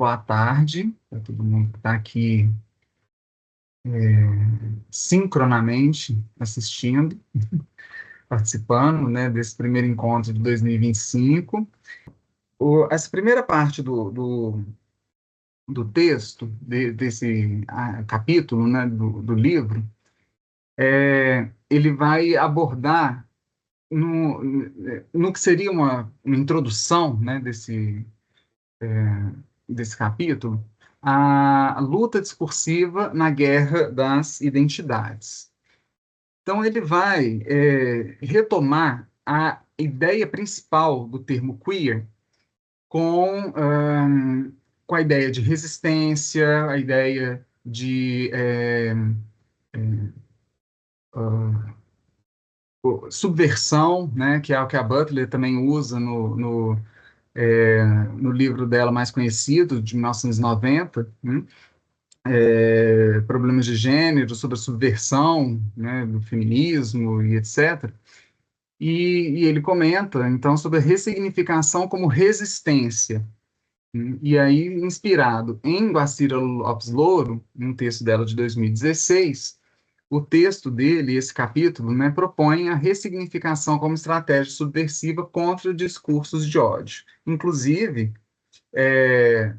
boa tarde para todo mundo que está aqui sincronamente assistindo, participando, né, desse primeiro encontro de 2025. Essa primeira parte do texto, desse capítulo, né, do livro, ele vai abordar no que seria uma introdução, né, desse capítulo, a luta discursiva na guerra das identidades. Então, ele vai retomar a ideia principal do termo queer com, com a ideia de resistência, a ideia de subversão, né, que é o que a Butler também usa no livro dela mais conhecido, de 1990, né? Problemas de gênero, sobre a subversão, né, do feminismo e etc. E ele comenta, então, sobre a ressignificação como resistência. E aí, inspirado em Guacira Lopes Louro, um texto dela de 2016, o texto dele, esse capítulo, né, propõe a ressignificação como estratégia subversiva contra discursos de ódio. Inclusive,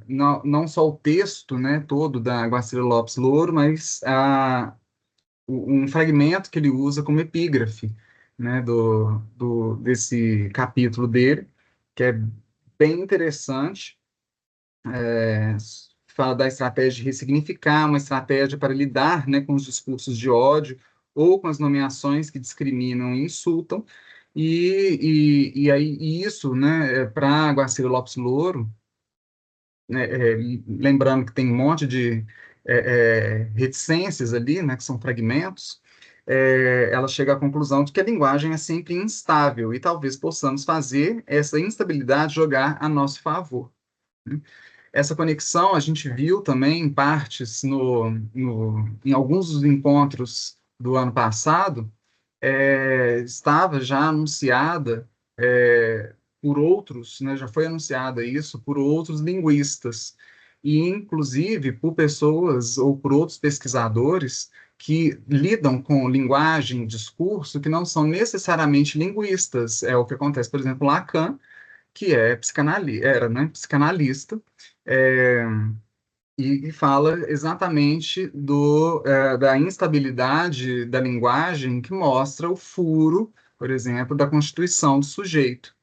não só o texto, né, todo da Guacira Lopes Louro, mas um fragmento que ele usa como epígrafe, né, desse capítulo dele, que é bem interessante, fala da estratégia de ressignificar, uma estratégia para lidar, né, com os discursos de ódio ou com as nomeações que discriminam e insultam, e aí isso, né, para Guacira Lopes Louro, né, lembrando que tem um monte de reticências ali, né, que são fragmentos, ela chega à conclusão de que a linguagem é sempre instável e talvez possamos fazer essa instabilidade jogar a nosso favor, né? Essa conexão a gente viu também em partes em alguns dos encontros do ano passado, estava já anunciada por outros, né, já foi anunciada isso por outros linguistas, e inclusive por pessoas ou por outros pesquisadores que lidam com linguagem, discurso, que não são necessariamente linguistas. É o que acontece, por exemplo, Lacan, que era, né, psicanalista, é, e fala exatamente da instabilidade da linguagem que mostra o furo, por exemplo, da constituição do sujeito.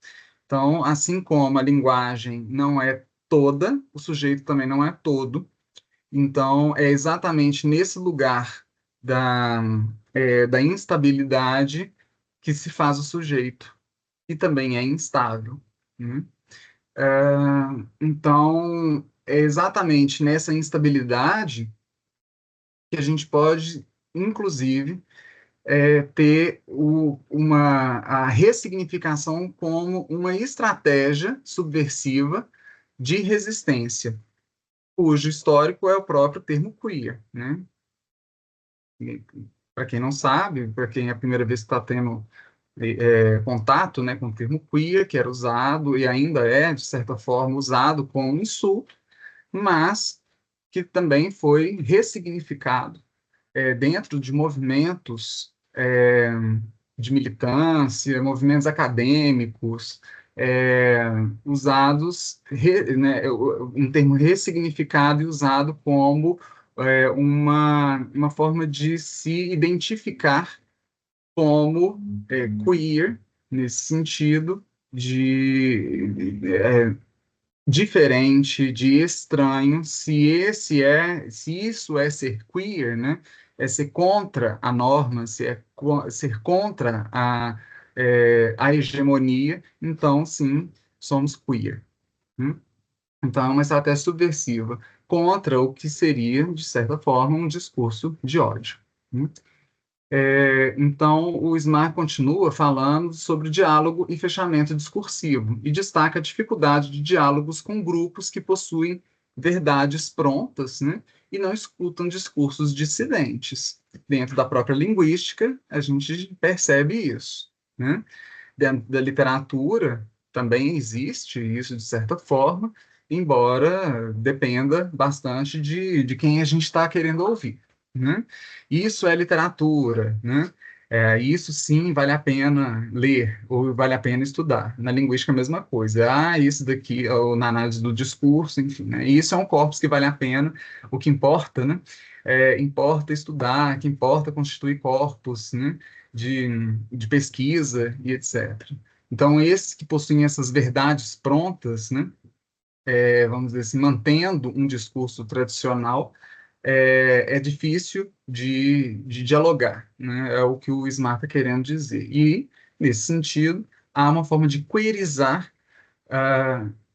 Então, assim como a linguagem não é toda, o sujeito também não é todo. Então, é exatamente nesse lugar da, da instabilidade que se faz o sujeito, e também é instável, né? Então, é exatamente nessa instabilidade que a gente pode, inclusive, ter a ressignificação como uma estratégia subversiva de resistência, cujo histórico é o próprio termo queer, né? Para quem não sabe, para quem é a primeira vez que está tendo contato, né, com o termo queer, que era usado e ainda é, de certa forma, usado como insulto, mas que também foi ressignificado dentro de movimentos de militância, movimentos acadêmicos, usados, né, um termo ressignificado e usado como uma forma de se identificar como queer, nesse sentido de diferente, de estranho, se isso é ser queer, né? É ser contra a norma, ser contra a hegemonia, então sim, somos queer, né? Então é uma estratégia subversiva contra o que seria, de certa forma, um discurso de ódio, né? Então, o Smart continua falando sobre diálogo e fechamento discursivo e destaca a dificuldade de diálogos com grupos que possuem verdades prontas, né, e não escutam discursos dissidentes. Dentro da própria linguística, a gente percebe isso, né? Dentro da literatura, também existe isso de certa forma, embora dependa bastante de quem a gente está querendo ouvir, né? Isso é literatura, né? Isso sim vale a pena ler ou vale a pena estudar. Na linguística, a mesma coisa. Ah, isso daqui, ou na análise do discurso, enfim, né? Isso é um corpus que vale a pena. O que importa, né? Importa estudar, que importa constituir corpus, né? De, de pesquisa e etc. Então, esses que possuem essas verdades prontas, né? Vamos dizer assim, mantendo um discurso tradicional, é difícil de dialogar, né? É o que o Smart está querendo dizer. E, nesse sentido, há uma forma de queerizar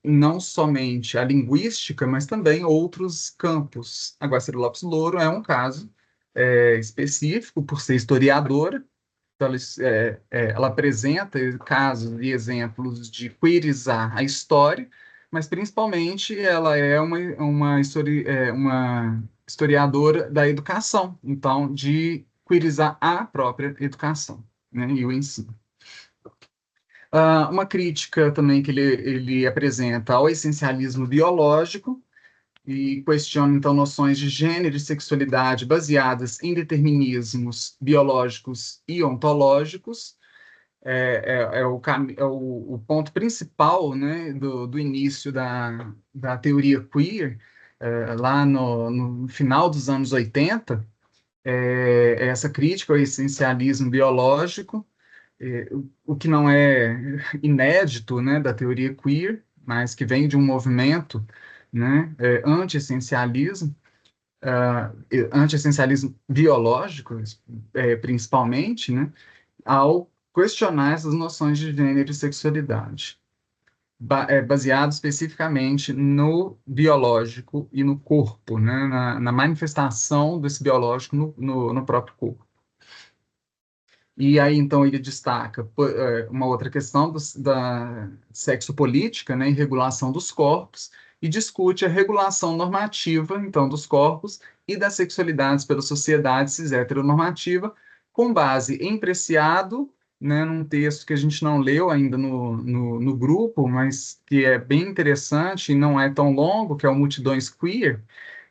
não somente a linguística, mas também outros campos. A Guacira Lopes Louro é um caso específico, por ser historiadora, então, ela apresenta casos e exemplos de queerizar a história, mas principalmente ela é uma historiadora da educação, então, de queerizar a própria educação, né, e o ensino. Uma crítica também que ele apresenta ao essencialismo biológico, e questiona, então, noções de gênero e sexualidade baseadas em determinismos biológicos e ontológicos. O ponto principal, né, do início da teoria queer, lá no final dos anos 80, é essa crítica ao essencialismo biológico, o que não é inédito, né, da teoria queer, mas que vem de um movimento, né, anti-essencialismo, anti-essencialismo biológico, principalmente, né, ao questionar essas noções de gênero e sexualidade, baseado especificamente no biológico e no corpo, né, na manifestação desse biológico no próprio corpo. E aí, então, ele destaca uma outra questão da sexopolítica, né, e regulação dos corpos, e discute a regulação normativa, então, dos corpos e das sexualidades pela sociedade cis heteronormativa, com base em Preciado, né, num texto que a gente não leu ainda no grupo, mas que é bem interessante e não é tão longo, que é o Multidões Queer,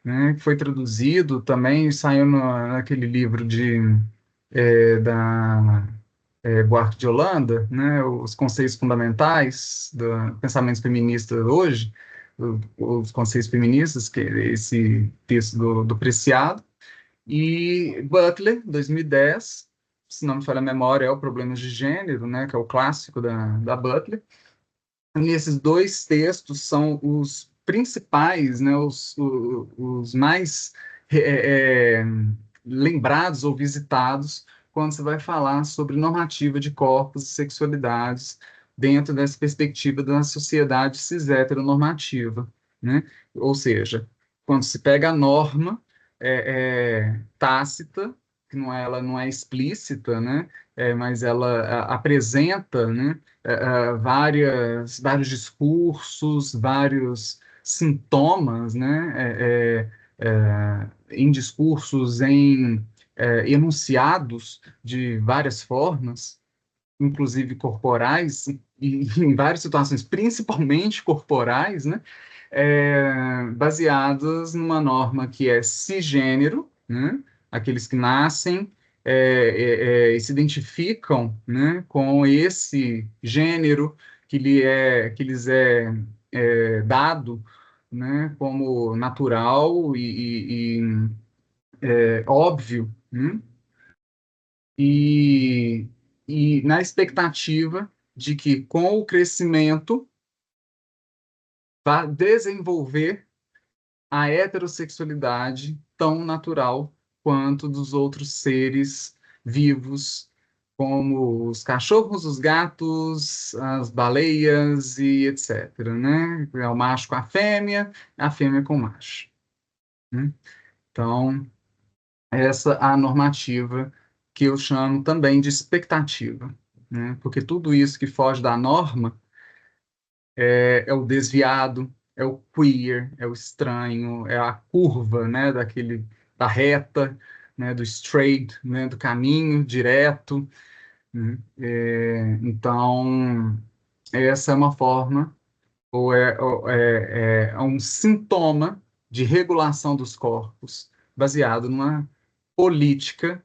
né, que foi traduzido também, saiu naquele livro da Buarque de Holanda, né, os conceitos fundamentais do pensamento feminista hoje, os conceitos feministas, que é esse texto do Preciado, e Butler, 2010, se não me falha a memória, é o Problemas de Gênero, né, que é o clássico da Butler. E esses dois textos são os principais, né, os mais é, é, lembrados ou visitados quando você vai falar sobre normativa de corpos e sexualidades dentro dessa perspectiva da sociedade cis-heteronormativa, né? Ou seja, quando se pega a norma tácita, que ela não é explícita, né? Mas ela apresenta, né? Vários discursos, vários sintomas, né? Em discursos, em enunciados de várias formas, inclusive corporais, e em várias situações, principalmente corporais, né? Baseadas numa norma que é cisgênero, né? Aqueles que nascem e se identificam, né, com esse gênero que lhes é dado, né, como natural e óbvio, né? E, e na expectativa de que, com o crescimento, vá desenvolver a heterossexualidade tão natural quanto dos outros seres vivos, como os cachorros, os gatos, as baleias e etc., né? É o macho com a fêmea com o macho, né? Então, essa é a normativa que eu chamo também de expectativa, né? Porque tudo isso que foge da norma é o desviado, é o queer, é o estranho, é a curva, né, da reta, né, do straight, né, do caminho direto, né? Então, essa é uma forma ou é um sintoma de regulação dos corpos, baseado numa política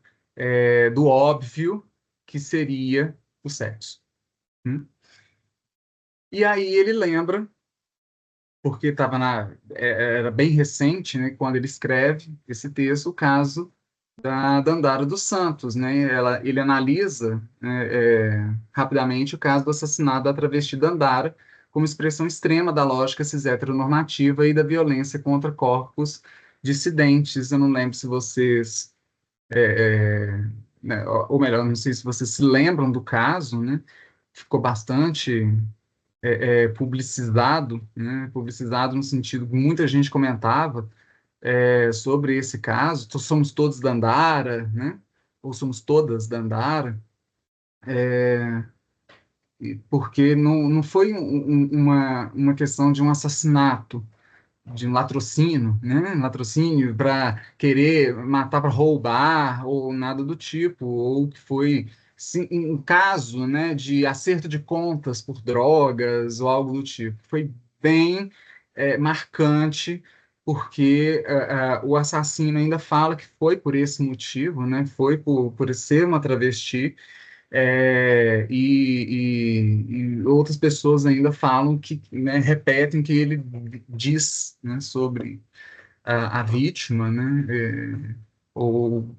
do óbvio que seria o sexo. Hum? E aí ele lembra, porque era bem recente, né, quando ele escreve esse texto, o caso da Dandara dos Santos, né? Ele analisa, rapidamente o caso do assassinato da travesti Dandara como expressão extrema da lógica cis-heteronormativa e da violência contra corpos dissidentes. Eu não lembro se vocês, né, ou melhor, não sei se vocês se lembram do caso, né? Ficou bastante publicizado, né? Publicizado no sentido que muita gente comentava sobre esse caso. Somos todos Dandara, né? Ou somos todas Dandara, porque não foi uma questão de um assassinato, de um latrocínio, né? Latrocínio para querer matar para roubar ou nada do tipo, ou que foi sim, um caso, né, de acerto de contas por drogas ou algo do tipo. Foi bem marcante, porque o assassino ainda fala que foi por esse motivo, né? Foi por ser uma travesti. E outras pessoas ainda falam que, né, repetem que ele diz, né, sobre a vítima, né, ou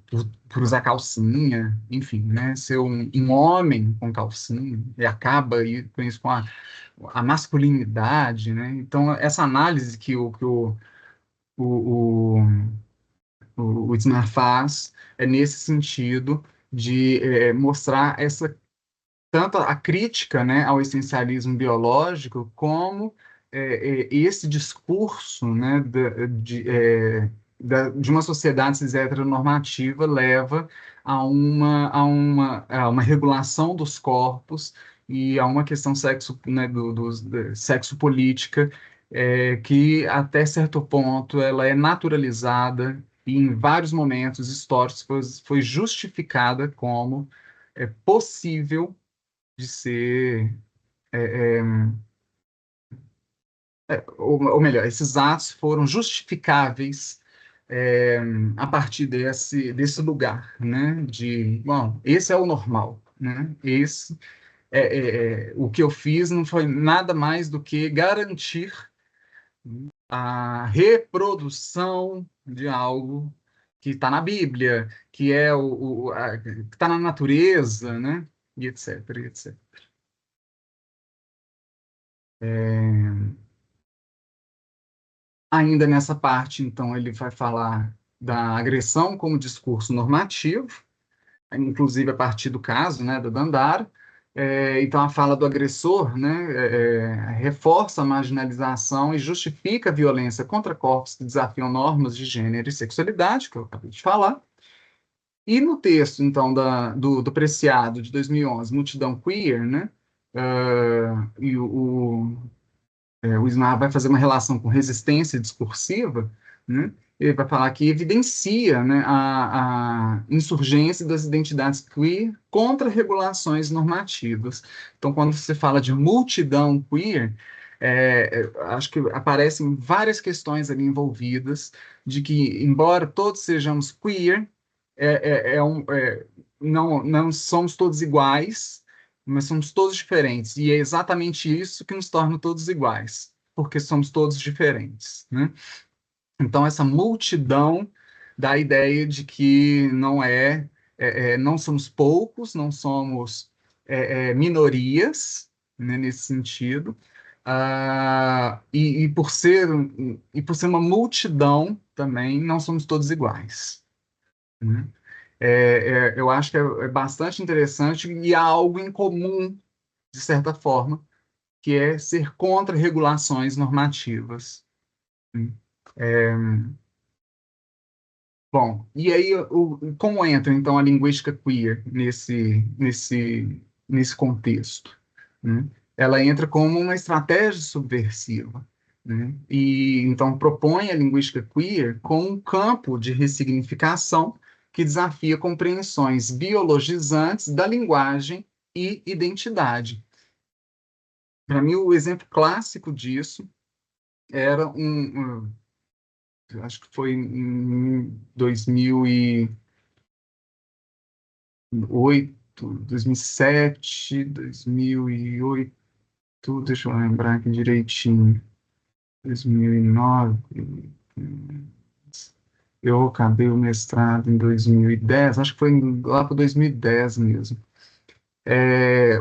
por usar calcinha, enfim, né, ser um homem com calcinha, e acaba aí com isso, com a masculinidade, né. Então essa análise o, o Ismar faz é nesse sentido de mostrar essa tanto a crítica, né, ao essencialismo biológico, como esse discurso, né, de uma sociedade cis-heteronormativa leva a uma regulação dos corpos e a uma questão sexo, né, sexo política, que até certo ponto ela é naturalizada e em vários momentos históricos foi justificada como possível de ser, ou melhor, esses atos foram justificáveis é, a partir desse lugar, né? Bom, esse é o normal, né? O que eu fiz não foi nada mais do que garantir a reprodução de algo que está na Bíblia, que é que está na natureza, né? E etc, e etc. Ainda nessa parte, então, ele vai falar da agressão como discurso normativo, inclusive a partir do caso, né, da Dandara. Então, a fala do agressor, né, reforça a marginalização e justifica a violência contra corpos que desafiam normas de gênero e sexualidade, que eu acabei de falar. E no texto, então, do Preciado, de 2011, Multidão Queer, né, e o Ismael vai fazer uma relação com resistência discursiva, né? Ele vai falar que evidencia, né, a insurgência das identidades queer contra regulações normativas. Então, quando você fala de multidão queer, acho que aparecem várias questões ali envolvidas, de que, embora todos sejamos queer, não somos todos iguais, mas somos todos diferentes. E é exatamente isso que nos torna todos iguais, porque somos todos diferentes, né? Então, essa multidão dá a ideia de que não somos poucos, não somos minorias, né, nesse sentido, e por ser uma multidão também, não somos todos iguais, né? Eu acho que é bastante interessante e há algo em comum, de certa forma, que é ser contra regulações normativas. Né? É, bom, e aí como entra então a linguística queer nesse contexto? Né? Ela entra como uma estratégia subversiva, né? E então propõe a linguística queer como um campo de ressignificação que desafia compreensões biologizantes da linguagem e identidade. Para mim, o exemplo clássico disso era acho que foi em 2008, 2007, 2008, deixa eu lembrar aqui direitinho, 2009. Eu acabei o mestrado em 2010, acho que foi lá para 2010 mesmo.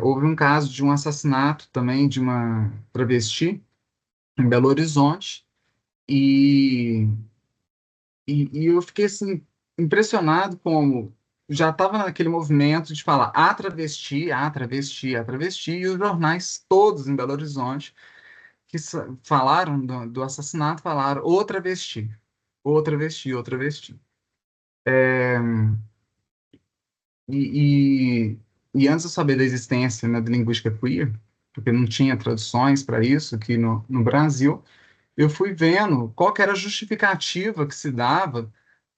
Houve um caso de um assassinato também de uma travesti em Belo Horizonte, e, e eu fiquei assim, impressionado como já estava naquele movimento de falar a travesti, a travesti, a travesti, e os jornais todos em Belo Horizonte que falaram do assassinato, falaram o travesti, o travesti, o travesti. E, e, e antes de eu saber da existência, né, da linguística queer, porque não tinha traduções para isso aqui no Brasil, eu fui vendo qual que era a justificativa que se dava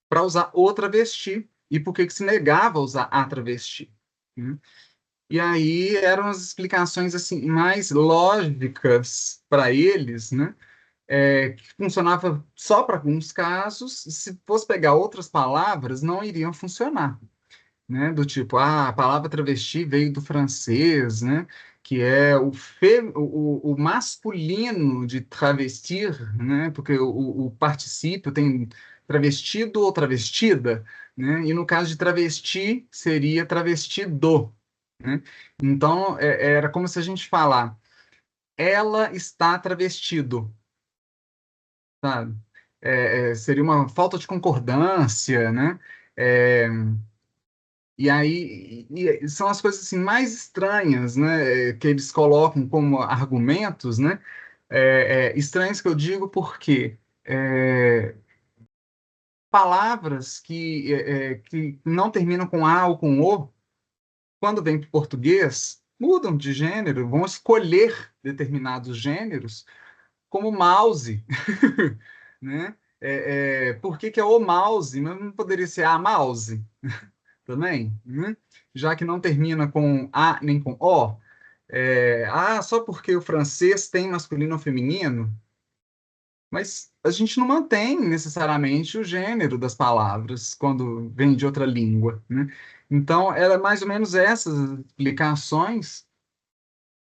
para usar o travesti e por que que se negava a usar a travesti. Né? E aí eram as explicações assim mais lógicas para eles, né? Que funcionava só para alguns casos, se fosse pegar outras palavras, não iriam funcionar, né? Do tipo, a palavra travesti veio do francês, né? Que é o masculino de travestir, né? Porque o particípio tem travestido ou travestida, né? E no caso de travesti, seria travestido, né? Então, era como se a gente falar, ela está travestido, sabe? Seria uma falta de concordância, né? É, E aí são as coisas assim mais estranhas, né, que eles colocam como argumentos, né? Estranhos que eu digo porque palavras que não terminam com a ou com o, quando vem para o português, mudam de gênero, vão escolher determinados gêneros, como mouse, né? Por que que é o mouse? Mas não poderia ser a mouse? Também, né? Já que não termina com A nem com O. Só porque o francês tem masculino ou feminino, mas a gente não mantém necessariamente o gênero das palavras quando vem de outra língua, né? Então, era mais ou menos essas explicações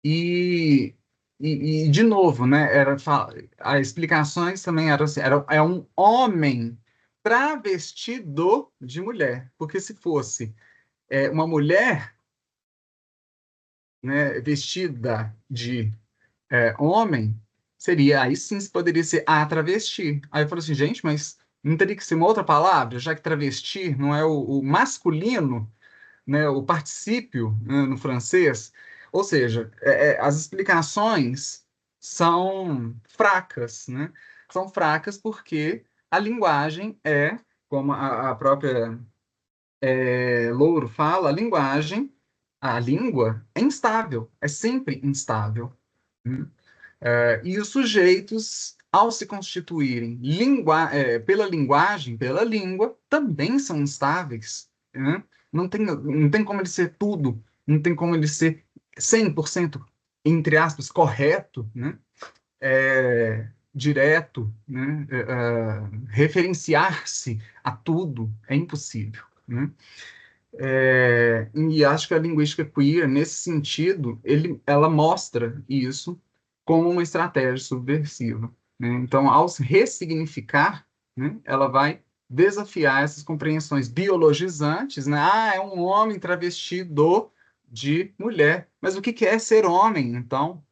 e, de novo, né? As explicações também eram assim, é um homem travestido de mulher, porque se fosse uma mulher, né, vestida de homem, seria, aí sim se poderia ser a travesti. Aí eu falei assim, gente, mas não teria que ser uma outra palavra, já que travesti não é o masculino, né, o particípio, né, no francês? Ou seja, as explicações são fracas, né? São fracas porque a linguagem como a própria Louro fala, a língua é instável, é sempre instável. Né? E os sujeitos, ao se constituírem pela linguagem, pela língua, também são instáveis. Né? Não tem como ele ser tudo, não tem como ele ser 100%, entre aspas, correto, né? Direto, né? Referenciar-se a tudo é impossível. Né? E acho que a linguística queer, nesse sentido, ela mostra isso como uma estratégia subversiva. Né? Então, ao se ressignificar, né, ela vai desafiar essas compreensões biologizantes, né? É um homem travestido de mulher. Mas o que que é ser homem, então?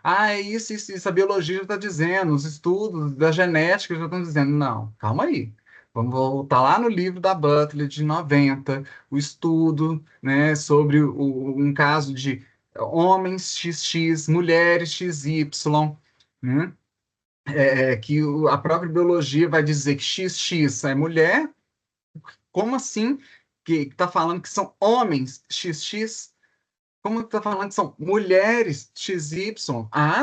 É isso, a biologia já está dizendo, os estudos da genética já estão dizendo. Não, calma aí. Vamos voltar lá no livro da Butler, de 90, o estudo, né, sobre um caso de homens XX, mulheres XY, né, que a própria biologia vai dizer que XX é mulher. Como assim que está falando que são homens XX? Como está falando que são mulheres XY?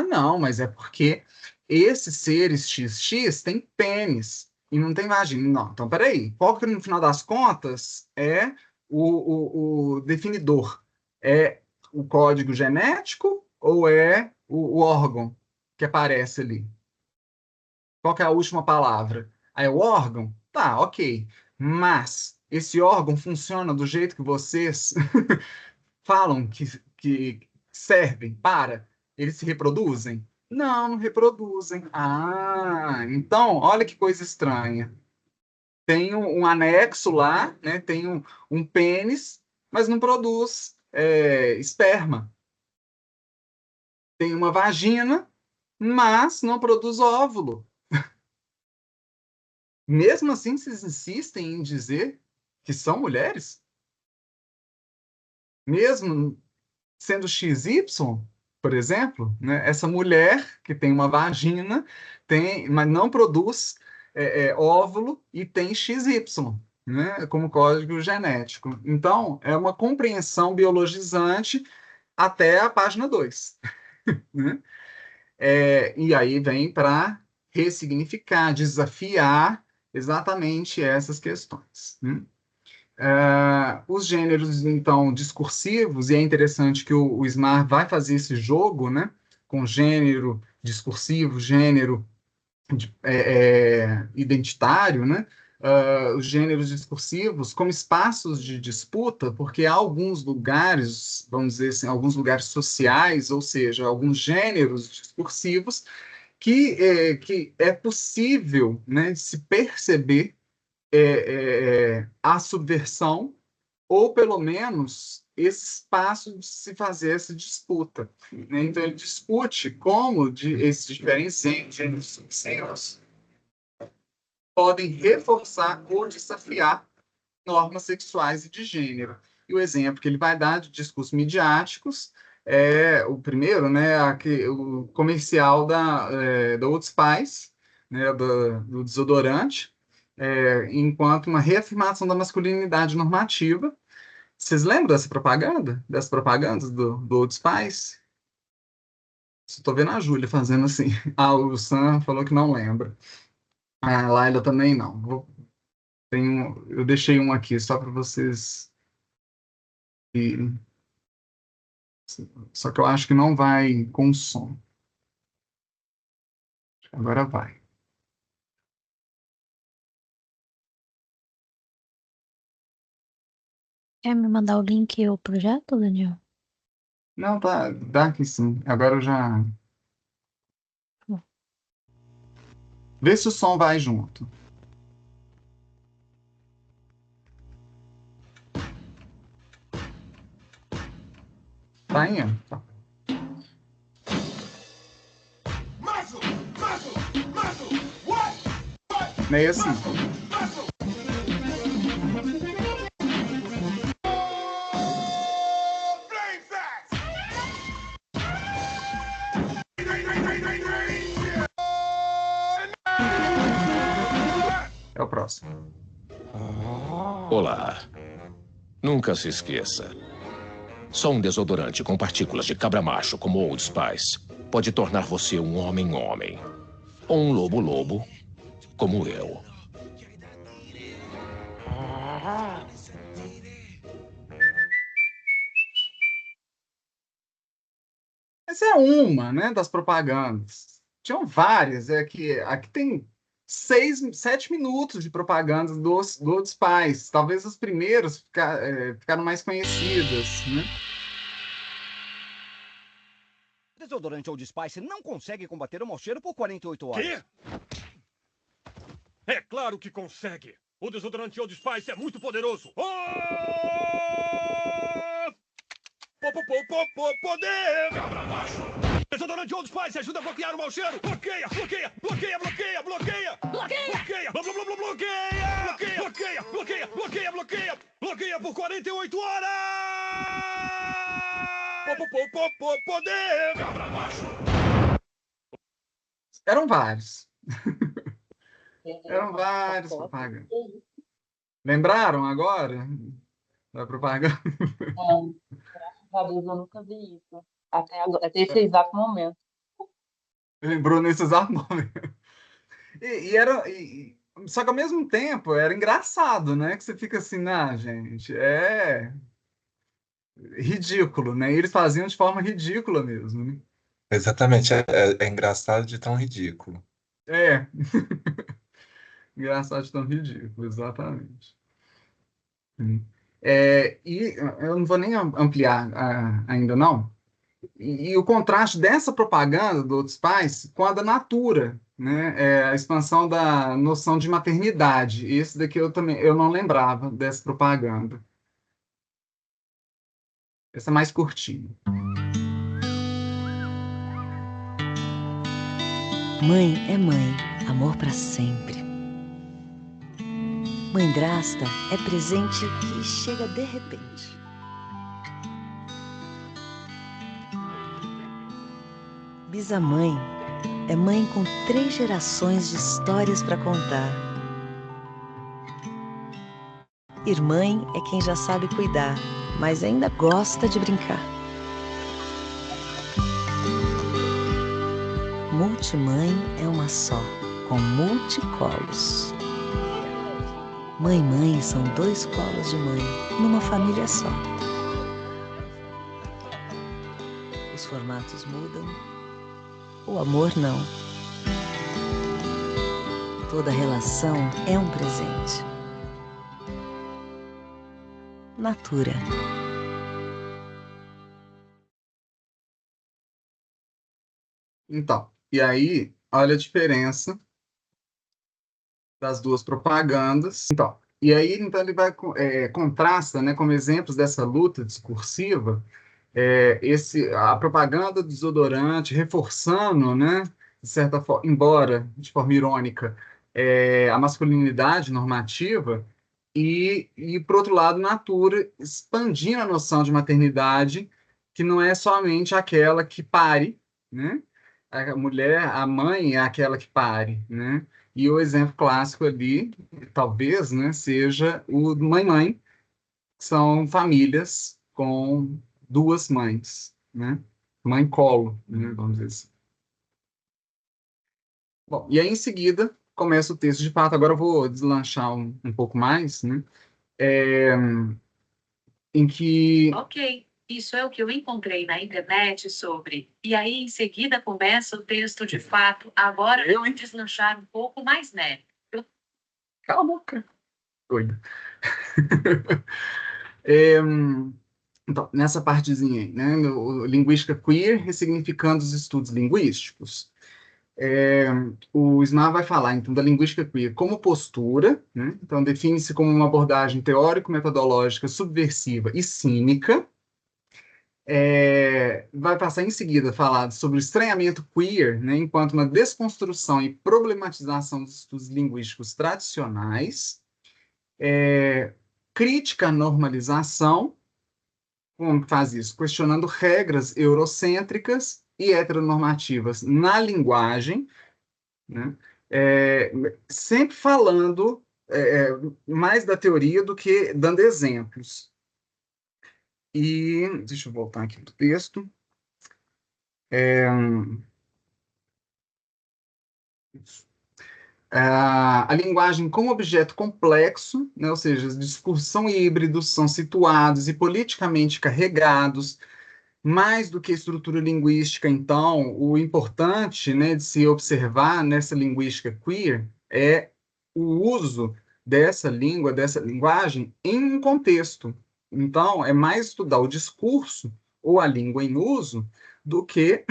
Não, mas é porque esses seres XX têm pênis e não tem vagina. Não, então peraí. Qual que no final das contas é o definidor? É o código genético ou é o órgão que aparece ali? Qual que é a última palavra? Aí o órgão? Tá, ok. Mas esse órgão funciona do jeito que vocês falam que servem para? Eles se reproduzem? Não, não reproduzem. Ah, então, olha que coisa estranha. Tem um anexo lá, né? Tem um pênis, mas não produz esperma. Tem uma vagina, mas não produz óvulo. Mesmo assim, vocês insistem em dizer que são mulheres? Mesmo sendo XY, por exemplo, né? Essa mulher que tem uma vagina, mas não produz óvulo e tem XY, né? Como código genético. Então, é uma compreensão biologizante até a página 2, né? E aí vem para ressignificar, desafiar exatamente essas questões, né? Os gêneros, então, discursivos, e é interessante que o Smart vai fazer esse jogo, né, com gênero discursivo, gênero identitário, né, os gêneros discursivos como espaços de disputa, porque há alguns lugares, vamos dizer assim, alguns lugares sociais, ou seja, alguns gêneros discursivos que é possível, né, de se perceber a subversão, ou pelo menos esse espaço de se fazer essa disputa, né? Então, ele discute como esses diferentes gêneros sucessivos podem reforçar ou desafiar normas sexuais e de gênero. E o exemplo que ele vai dar de discursos midiáticos é o primeiro, né, o comercial da Old Spice, né, do desodorante, enquanto uma reafirmação da masculinidade normativa. Vocês lembram dessa propaganda? Das propagandas do Old Spice? Estou vendo a Júlia fazendo assim. Ah, o Sam falou que não lembra. A Laila também não. Eu deixei um aqui só para vocês irem. Só que eu acho que não vai com som. Agora vai. Quer me mandar o link e o projeto, Daniel? Não, tá, dá aqui sim. Agora eu já. Vê se o som vai junto. Tá indo? Tá. Meio assim. É o próximo. Olá. Nunca se esqueça. Só um desodorante com partículas de cabra-macho como Old Spice pode tornar você um homem-homem. Ou um lobo-lobo, como eu. Essa é uma, né, das propagandas. Tinham várias. Aqui tem 7 minutos de propagandas do Old Spice. Talvez as primeiras ficaram mais conhecidas, né? Desodorante Old Spice não consegue combater o mau cheiro por 48 horas. Quê? É claro que consegue. O desodorante Old Spice é muito poderoso. Poder! Desodorante Old Spice ajuda a bloquear o mau cheiro. Bloqueia, bloqueia, bloqueia, bloqueia, bloqueia. Bloqueia, bloqueia, bloqueia, bloqueia, bloqueia, bloqueia. Bloqueia por 48 horas. Poder! Eram vários. Eram vários propagandas. Lembraram agora da propaganda? Não, graças a Deus eu nunca vi isso. Até agora, até esse exato momento. Lembrou nesse exato momento. Só que ao mesmo tempo era engraçado, né? Que você fica assim, ah, gente, é ridículo, né? E eles faziam de forma ridícula mesmo, né? Exatamente, é engraçado de tão ridículo. É, engraçado de tão ridículo, exatamente. E eu não vou nem ampliar ainda não. E o contraste dessa propaganda do Outros Pais com a da Natura, né? A expansão da noção de maternidade. Esse daqui eu não lembrava dessa propaganda. Essa é mais curtinha. Mãe é mãe, amor para sempre. Mãedrasta é presente que chega de repente. Bisamãe é mãe com 3 gerações de histórias para contar. Irmãe é quem já sabe cuidar, mas ainda gosta de brincar. Multimãe é uma só, com multicolos. Mãe e mãe são 2 colos de mãe, numa família só. Os formatos mudam, o amor não. Toda relação é um presente. Natura. Então, e aí, olha a diferença das duas propagandas. Então, e aí, então ele vai contrasta, né, como exemplos dessa luta discursiva, a propaganda do desodorante reforçando, né, de certa forma, embora de forma irônica, a masculinidade normativa por outro lado, Natura expandindo a noção de maternidade, que não é somente aquela que pare, né? A mulher, a mãe é aquela que pare, né? E o exemplo clássico ali, talvez, né, seja o do mãe-mãe, que são famílias com 2 mães, né? Mãe-colo, né, vamos dizer assim. Bom, e aí em seguida começa o texto de fato. Agora eu vou deslanchar um pouco mais, né? É, em que Ok, isso é o que eu encontrei na internet sobre. E aí, em seguida, começa o texto de fato. Agora eu vou deslanchar um pouco mais, né? cala a boca, doida. É, então, nessa partezinha aí, né, linguística queer ressignificando os estudos linguísticos. O Ismar vai falar, então, da linguística queer como postura, né? Então, define-se como uma abordagem teórico-metodológica subversiva e cínica. Vai passar em seguida a falar sobre o estranhamento queer, né, enquanto uma desconstrução e problematização dos estudos linguísticos tradicionais. Crítica à normalização, como faz isso? Questionando regras eurocêntricas e heteronormativas na linguagem, né? Sempre falando mais da teoria do que dando exemplos. E deixa eu voltar aqui para o texto. A linguagem como objeto complexo, né, ou seja, os discursos são híbridos, são situados e politicamente carregados, mais do que estrutura linguística. Então, o importante, né, de se observar nessa linguística queer é o uso dessa língua, dessa linguagem em um contexto. Então, é mais estudar o discurso ou a língua em uso do que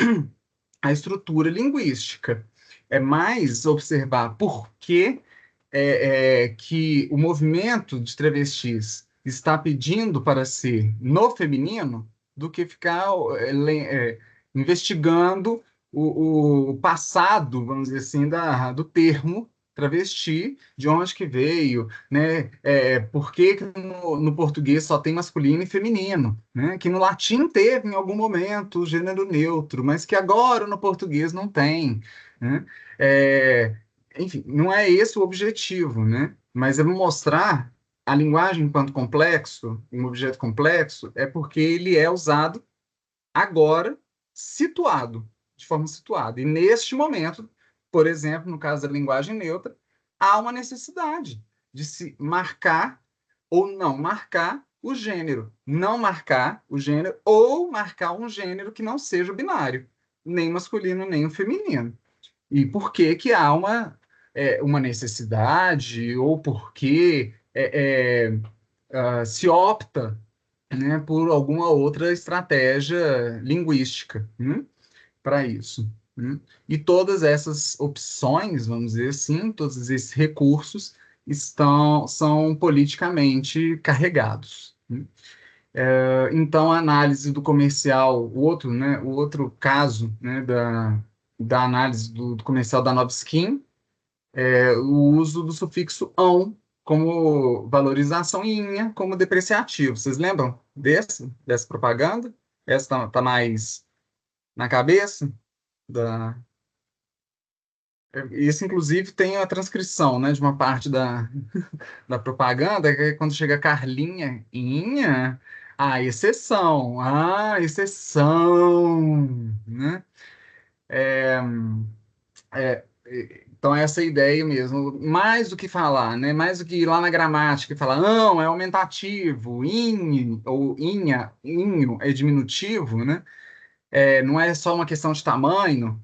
a estrutura linguística. É mais observar por que o movimento de travestis está pedindo para ser no feminino do que ficar investigando o passado, vamos dizer assim, do termo travesti, de onde que veio, né? Por que no português só tem masculino e feminino, né? Que no latim teve em algum momento o gênero neutro, mas que agora no português não tem, né? Enfim, não é esse o objetivo, né? Mas é mostrar a linguagem enquanto complexo, um objeto complexo, é porque ele é usado agora, situado, de forma situada. E neste momento, por exemplo, no caso da linguagem neutra, há uma necessidade de se marcar ou não marcar o gênero, não marcar o gênero ou marcar um gênero que não seja binário, nem masculino, nem o feminino. E por que que há uma necessidade, ou por que se opta, né, por alguma outra estratégia linguística, para isso. E todas essas opções, vamos dizer assim, todos esses recursos são politicamente carregados. Então, a análise do comercial, o outro caso, né, da análise do comercial da Novskin, o uso do sufixo "ão" como valorização e "inha" como depreciativo. Vocês lembram dessa propaganda? Essa tá mais na cabeça? Isso, inclusive, tem a transcrição, né, de uma parte da propaganda, que é quando chega Carlinha, Inha, exceção, né? Então, essa é a ideia mesmo. Mais do que falar, né? Mais do que ir lá na gramática e falar, não, é aumentativo, ou inha, inho é diminutivo, né? Não é só uma questão de tamanho,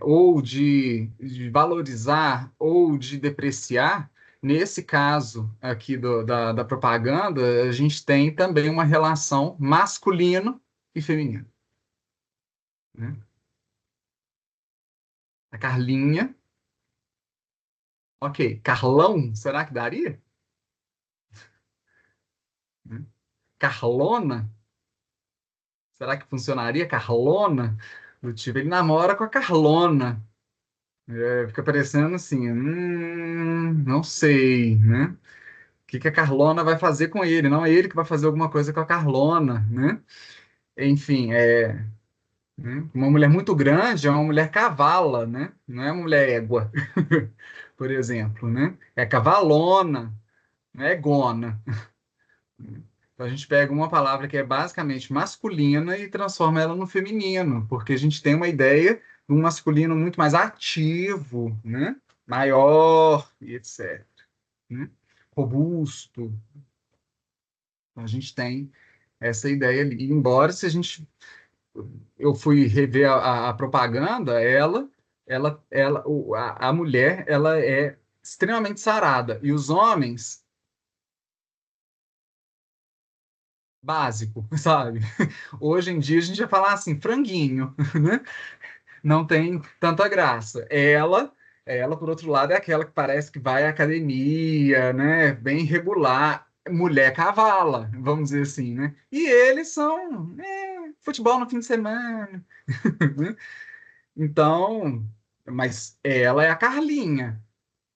ou de valorizar, ou de depreciar. Nesse caso aqui da propaganda, a gente tem também uma relação masculino e feminino, né? A Carlinha, ok. Carlão, será que daria? Né? Carlona, será que funcionaria? Carlona, do tipo, ele namora com a Carlona. Fica parecendo assim, não sei, né? O que que a Carlona vai fazer com ele? Não é ele que vai fazer alguma coisa com a Carlona, né? Enfim, né? Uma mulher muito grande é uma mulher cavala, né? Não é uma mulher égua, por exemplo, né? É cavalona, não é gona. Então a gente pega uma palavra que é basicamente masculina e transforma ela no feminino, porque a gente tem uma ideia de um masculino muito mais ativo, né? Maior e etc, né? Robusto. Então, a gente tem essa ideia ali. Embora, se a gente eu fui rever a propaganda, a mulher, ela é extremamente sarada e os homens básico, sabe? Hoje em dia a gente vai falar assim, franguinho, né? Não tem tanta graça. Ela, por outro lado, é aquela que parece que vai à academia, né? Bem regular, mulher cavala, vamos dizer assim, né? E eles são futebol no fim de semana, né? Então, mas ela é a Carlinha,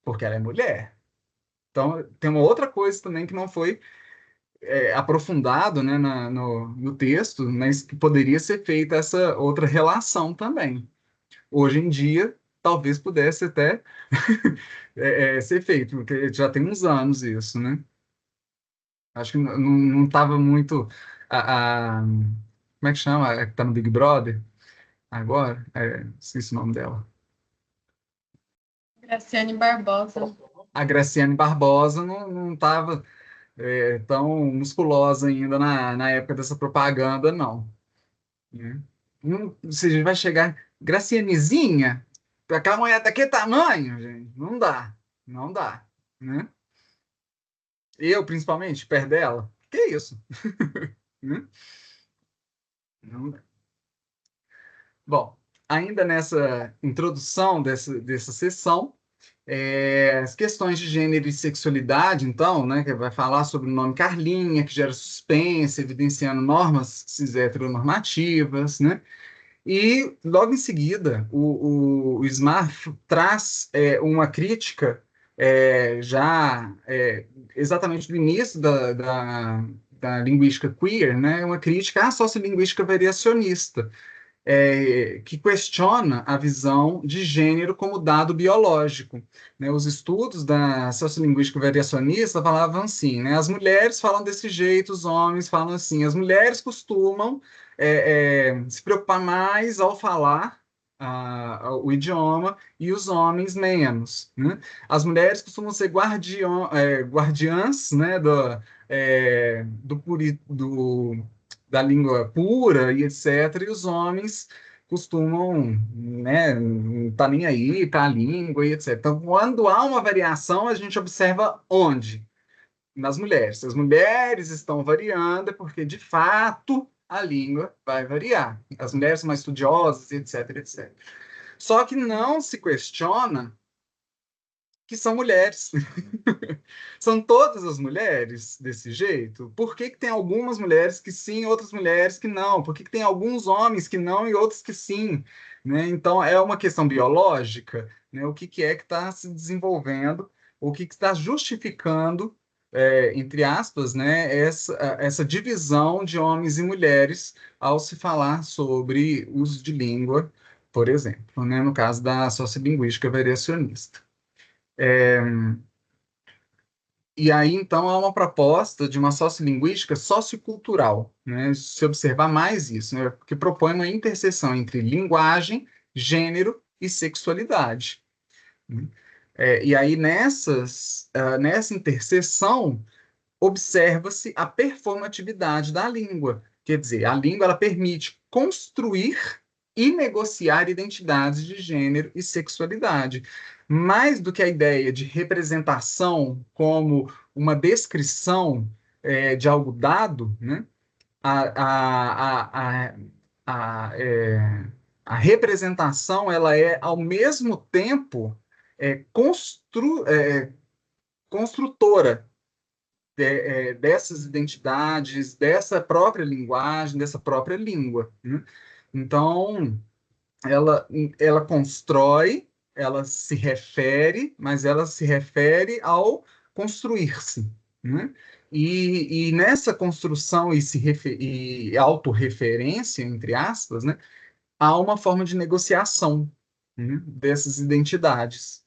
porque ela é mulher. Então, tem uma outra coisa também que não foi aprofundado, né, no texto, mas que poderia ser feita essa outra relação também. Hoje em dia, talvez pudesse até ser feito, porque já tem uns anos isso, né? Acho que não estava muito como é que chama? Que tá no Big Brother agora? Esqueci o nome dela. Graciane Barbosa. A Graciane Barbosa não estava tão musculosa ainda na época dessa propaganda, não. Né? Se a gente vai chegar, Gracianezinha, aquela mulher daquele tamanho, gente, não dá, não dá, né? Eu, principalmente, perto dela, que isso? Né? Não dá. Bom, ainda nessa introdução dessa sessão, as questões de gênero e sexualidade, então, né, que vai falar sobre o nome Carlinha, que gera suspense, evidenciando normas cis-heteronormativas, né? E, logo em seguida, o Smart traz uma crítica exatamente do início da linguística queer, né? Uma crítica à sociolinguística variacionista, que questiona a visão de gênero como dado biológico, né? Os estudos da sociolinguística variacionista falavam assim, né? As mulheres falam desse jeito, os homens falam assim. As mulheres costumam se preocupar mais ao falar o idioma e os homens menos, né? As mulheres costumam ser guardiãs, né, da língua pura e etc., e os homens costumam, né, não tá nem aí para a língua e etc. Então, quando há uma variação, a gente observa onde? Nas mulheres. Se as mulheres estão variando, é porque, de fato, a língua vai variar. As mulheres são mais estudiosas, etc, etc. Só que não se questiona que são mulheres. São todas as mulheres desse jeito? Por que que tem algumas mulheres que sim, outras mulheres que não? Por que que tem alguns homens que não e outros que sim? Né? Então, é uma questão biológica, né? O que que é que está se desenvolvendo, o que que está justificando, entre aspas, né, essa divisão de homens e mulheres ao se falar sobre uso de língua, por exemplo, né? No caso da sociolinguística variacionista. E aí, então, há uma proposta de uma sociolinguística sociocultural, né? Se observar mais isso, né? Que propõe uma interseção entre linguagem, gênero e sexualidade. Né? E aí, nessa interseção, observa-se a performatividade da língua. Quer dizer, a língua ela permite construir e negociar identidades de gênero e sexualidade. Mais do que a ideia de representação como uma descrição de algo dado, né? a, a, a, a representação ela é, ao mesmo tempo, construtora dessas identidades, dessa própria linguagem, dessa própria língua. Né? Então, ela constrói, ela se refere, mas ela se refere ao construir-se. Né? E nessa construção e autorreferência, entre aspas, né, há uma forma de negociação, né, dessas identidades.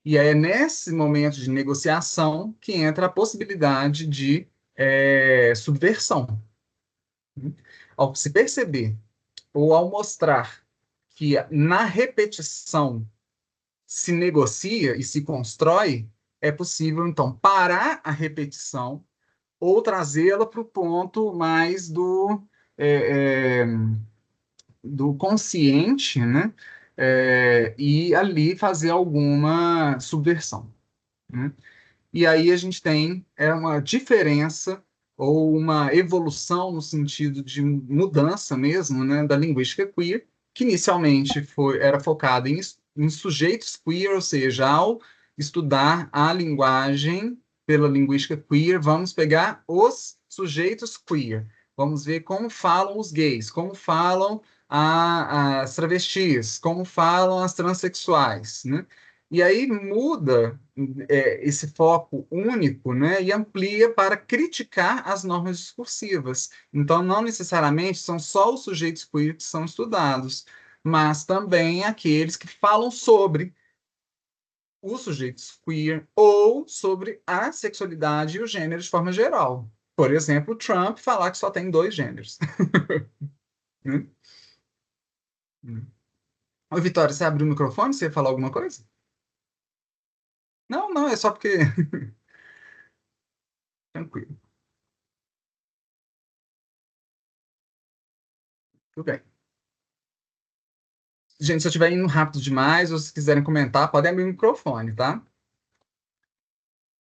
E é nesse momento de negociação que entra a possibilidade de subversão. Ao se perceber, ou ao mostrar que na repetição se negocia e se constrói, é possível, então, parar a repetição ou trazê-la para o ponto mais do consciente, né? E ali fazer alguma subversão. Né? E aí a gente tem uma diferença ou uma evolução no sentido de mudança mesmo, né, da linguística queer, que inicialmente era focada em sujeitos queer, ou seja, ao estudar a linguagem pela linguística queer, vamos pegar os sujeitos queer, vamos ver como falam os gays, como falam as travestis, como falam as transexuais, né? E aí muda esse foco único, né, e amplia para criticar as normas discursivas. Então, não necessariamente são só os sujeitos queer que são estudados, mas também aqueles que falam sobre os sujeitos queer ou sobre a sexualidade e o gênero de forma geral. Por exemplo, Trump falar que só tem 2 gêneros. Oi, Vitória, você abriu o microfone? Você ia falar alguma coisa? Não, não, é só porque... Tranquilo. Tudo bem. Gente, se eu estiver indo rápido demais, ou se quiserem comentar, podem abrir o microfone, tá?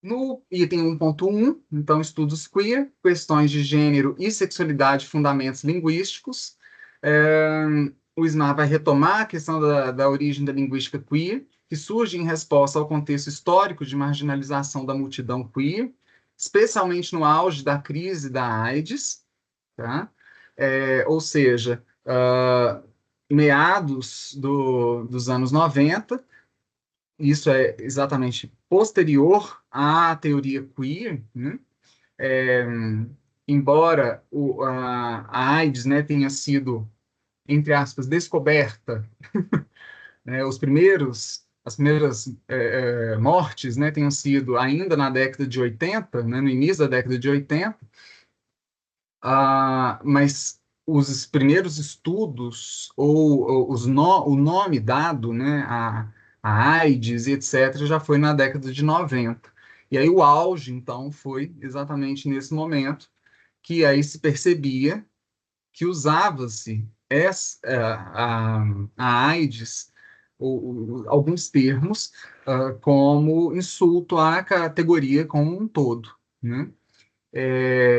No item 1.1, então, estudos queer, questões de gênero e sexualidade, fundamentos linguísticos. O SMAR vai retomar a questão da origem da linguística queer, que surge em resposta ao contexto histórico de marginalização da multidão queer, especialmente no auge da crise da AIDS, tá? Ou seja, meados dos anos 90, isso é exatamente posterior à teoria queer, né? Embora a AIDS, né, tenha sido, entre aspas, descoberta, né, as primeiras mortes, né, tenham sido ainda na década de 80, né, no início da década de 80, mas os primeiros estudos, ou o nome dado, né, a AIDS, etc., já foi na década de 90. E aí o auge, então, foi exatamente nesse momento que aí se percebia que usava-se a AIDS, alguns termos, como insulto à categoria como um todo, né?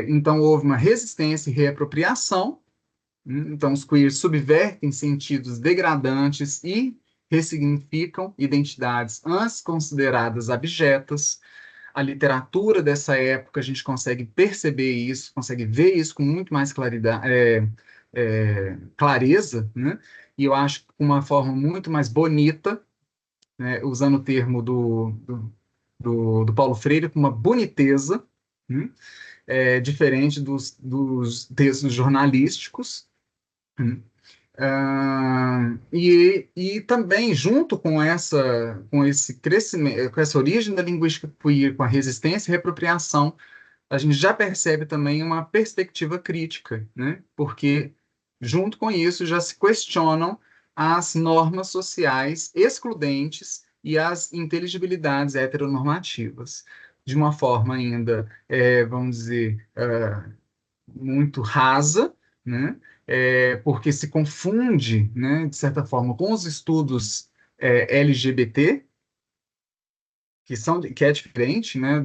Então, houve uma resistência e reapropriação. Então, os queers subvertem sentidos degradantes e ressignificam identidades antes consideradas abjetas. A literatura dessa época, a gente consegue perceber isso, consegue ver isso com muito mais clareza, né? E eu acho que com uma forma muito mais bonita, né? Usando o termo do Paulo Freire, com uma boniteza, né? Diferente dos textos jornalísticos. E também, junto com esse crescimento, com essa origem da linguística queer, com a resistência e reapropriação, a gente já percebe também uma perspectiva crítica, né? Porque, junto com isso, já se questionam as normas sociais excludentes e as inteligibilidades heteronormativas, de uma forma ainda, vamos dizer, muito rasa, né? Porque se confunde, né, de certa forma, com os estudos LGBT, que é diferente, né,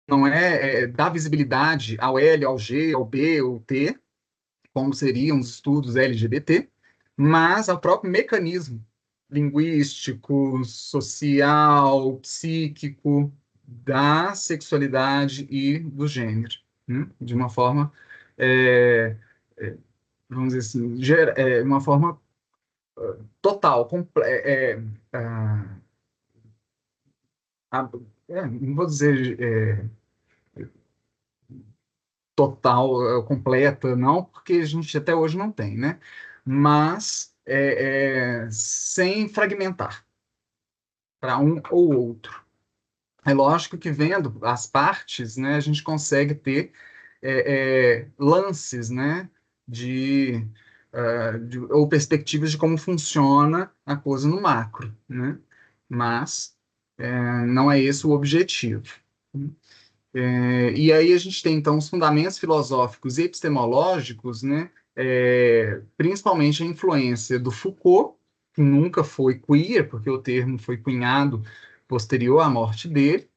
não dar visibilidade ao L, ao G, ao B, ao T, como seriam os estudos LGBT, mas ao próprio mecanismo linguístico, social, psíquico da sexualidade e do gênero, né? De uma forma, vamos dizer assim, uma forma total, não vou dizer total, completa, não, porque a gente até hoje não tem, né? Mas sem fragmentar para um ou outro. É lógico que vendo as partes, né, a gente consegue ter lances, né, ou perspectivas de como funciona a coisa no macro, né? Mas não é esse o objetivo. E aí a gente tem, então, os fundamentos filosóficos e epistemológicos, né, principalmente a influência do Foucault, que nunca foi queer, porque o termo foi cunhado posterior à morte dele,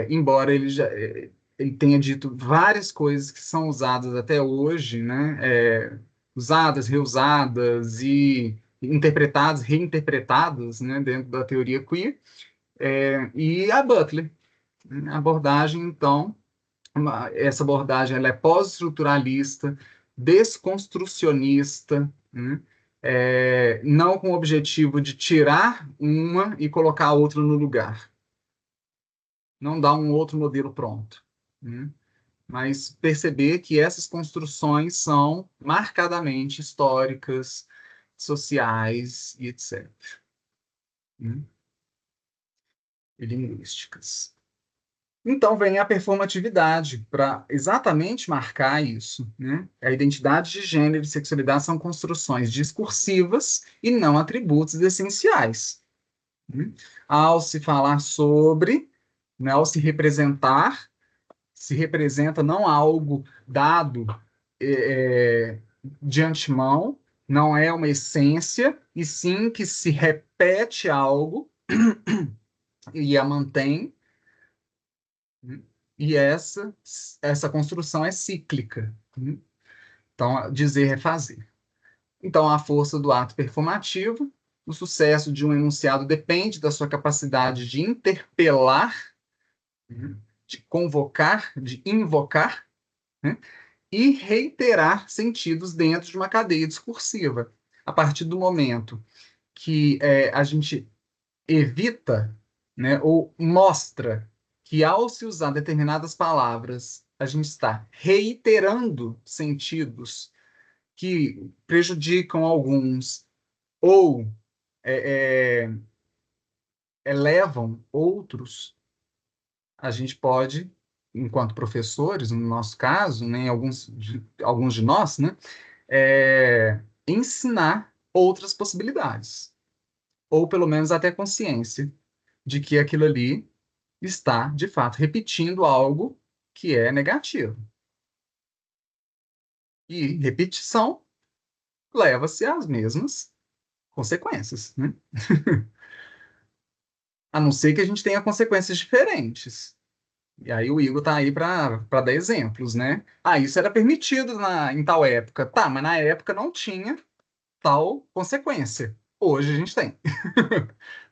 embora ele tenha dito várias coisas que são usadas até hoje, né, usadas, reusadas e interpretadas, reinterpretadas, né, dentro da teoria queer, e a Butler. A abordagem, então, essa abordagem ela é pós-estruturalista, desconstrucionista, né? Não com o objetivo de tirar uma e colocar a outra no lugar. Não dá um outro modelo pronto, né? Mas perceber que essas construções são marcadamente históricas, sociais e etc. Né? E linguísticas. Então, vem a performatividade para exatamente marcar isso, né? A identidade de gênero e sexualidade são construções discursivas e não atributos essenciais. Né? Ao se falar sobre, né, ao se representar, se representa não algo dado de antemão, não é uma essência, e sim que se repete algo e a mantém. E essa construção é cíclica. Então, dizer é fazer. Então, a força do ato performativo, o sucesso de um enunciado depende da sua capacidade de interpelar, de convocar, de invocar, né? E reiterar sentidos dentro de uma cadeia discursiva. A partir do momento que a gente evita, né, ou mostra que ao se usar determinadas palavras, a gente está reiterando sentidos que prejudicam alguns ou elevam outros, a gente pode, enquanto professores, no nosso caso, né, alguns de nós, né, ensinar outras possibilidades, ou pelo menos até consciência de que aquilo ali está, de fato, repetindo algo que é negativo. E repetição leva-se às mesmas consequências, né? A não ser que a gente tenha consequências diferentes. E aí o Igor tá aí para dar exemplos, né? Ah, isso era permitido em tal época. Tá, mas na época não tinha tal consequência. Hoje a gente tem.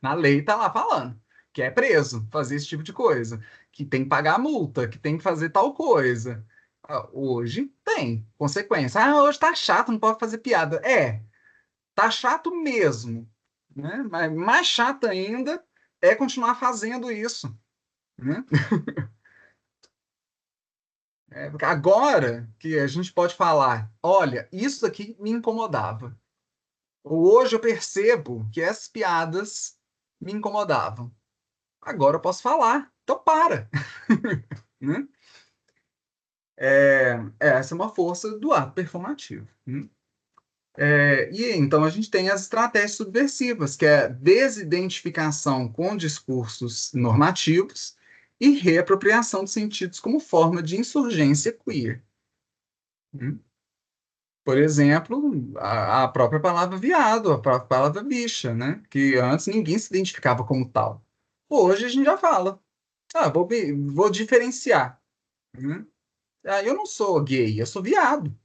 Na lei tá lá falando que é preso fazer esse tipo de coisa, que tem que pagar a multa, que tem que fazer tal coisa. Ah, hoje tem consequência. Ah, hoje tá chato, não pode fazer piada. Tá chato mesmo, né? Mas mais chato ainda é continuar fazendo isso, né? Porque agora que a gente pode falar, olha, isso aqui me incomodava. Hoje eu percebo que essas piadas me incomodavam. Agora eu posso falar, então para, né? Essa é uma força do ato performativo, né? E então a gente tem as estratégias subversivas, que é a desidentificação com discursos normativos e reapropriação de sentidos como forma de insurgência queer, né? Por exemplo, a própria palavra viado, a própria palavra bicha, né? Que antes ninguém se identificava como tal. Hoje a gente já fala. Ah, vou diferenciar, né? Ah, eu não sou gay, eu sou viado,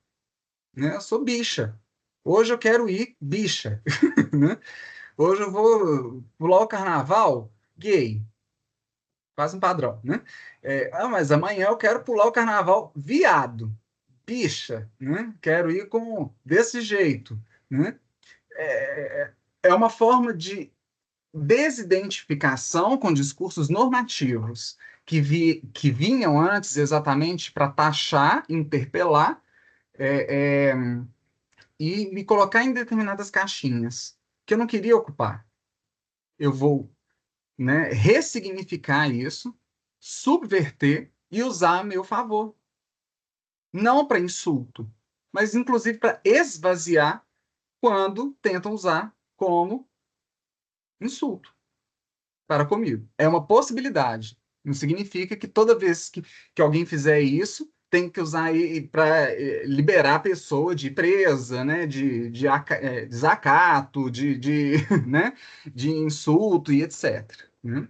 né? Eu sou bicha. Hoje eu quero ir bicha, né? Hoje eu vou pular o carnaval gay, quase um padrão, né? Mas amanhã eu quero pular o carnaval viado, bicha, né? Quero ir desse jeito, né? É, é uma forma de desidentificação com discursos normativos que vinham antes exatamente para taxar, interpelar, é, é, e me colocar em determinadas caixinhas que eu não queria ocupar. Eu vou, né, ressignificar isso, subverter e usar a meu favor. Não para insulto, mas inclusive para esvaziar quando tentam usar como insulto para comigo. É uma possibilidade. Não significa que toda vez que alguém fizer isso, tem que usar para liberar a pessoa de presa, né, de desacato, né, de insulto e etc, né?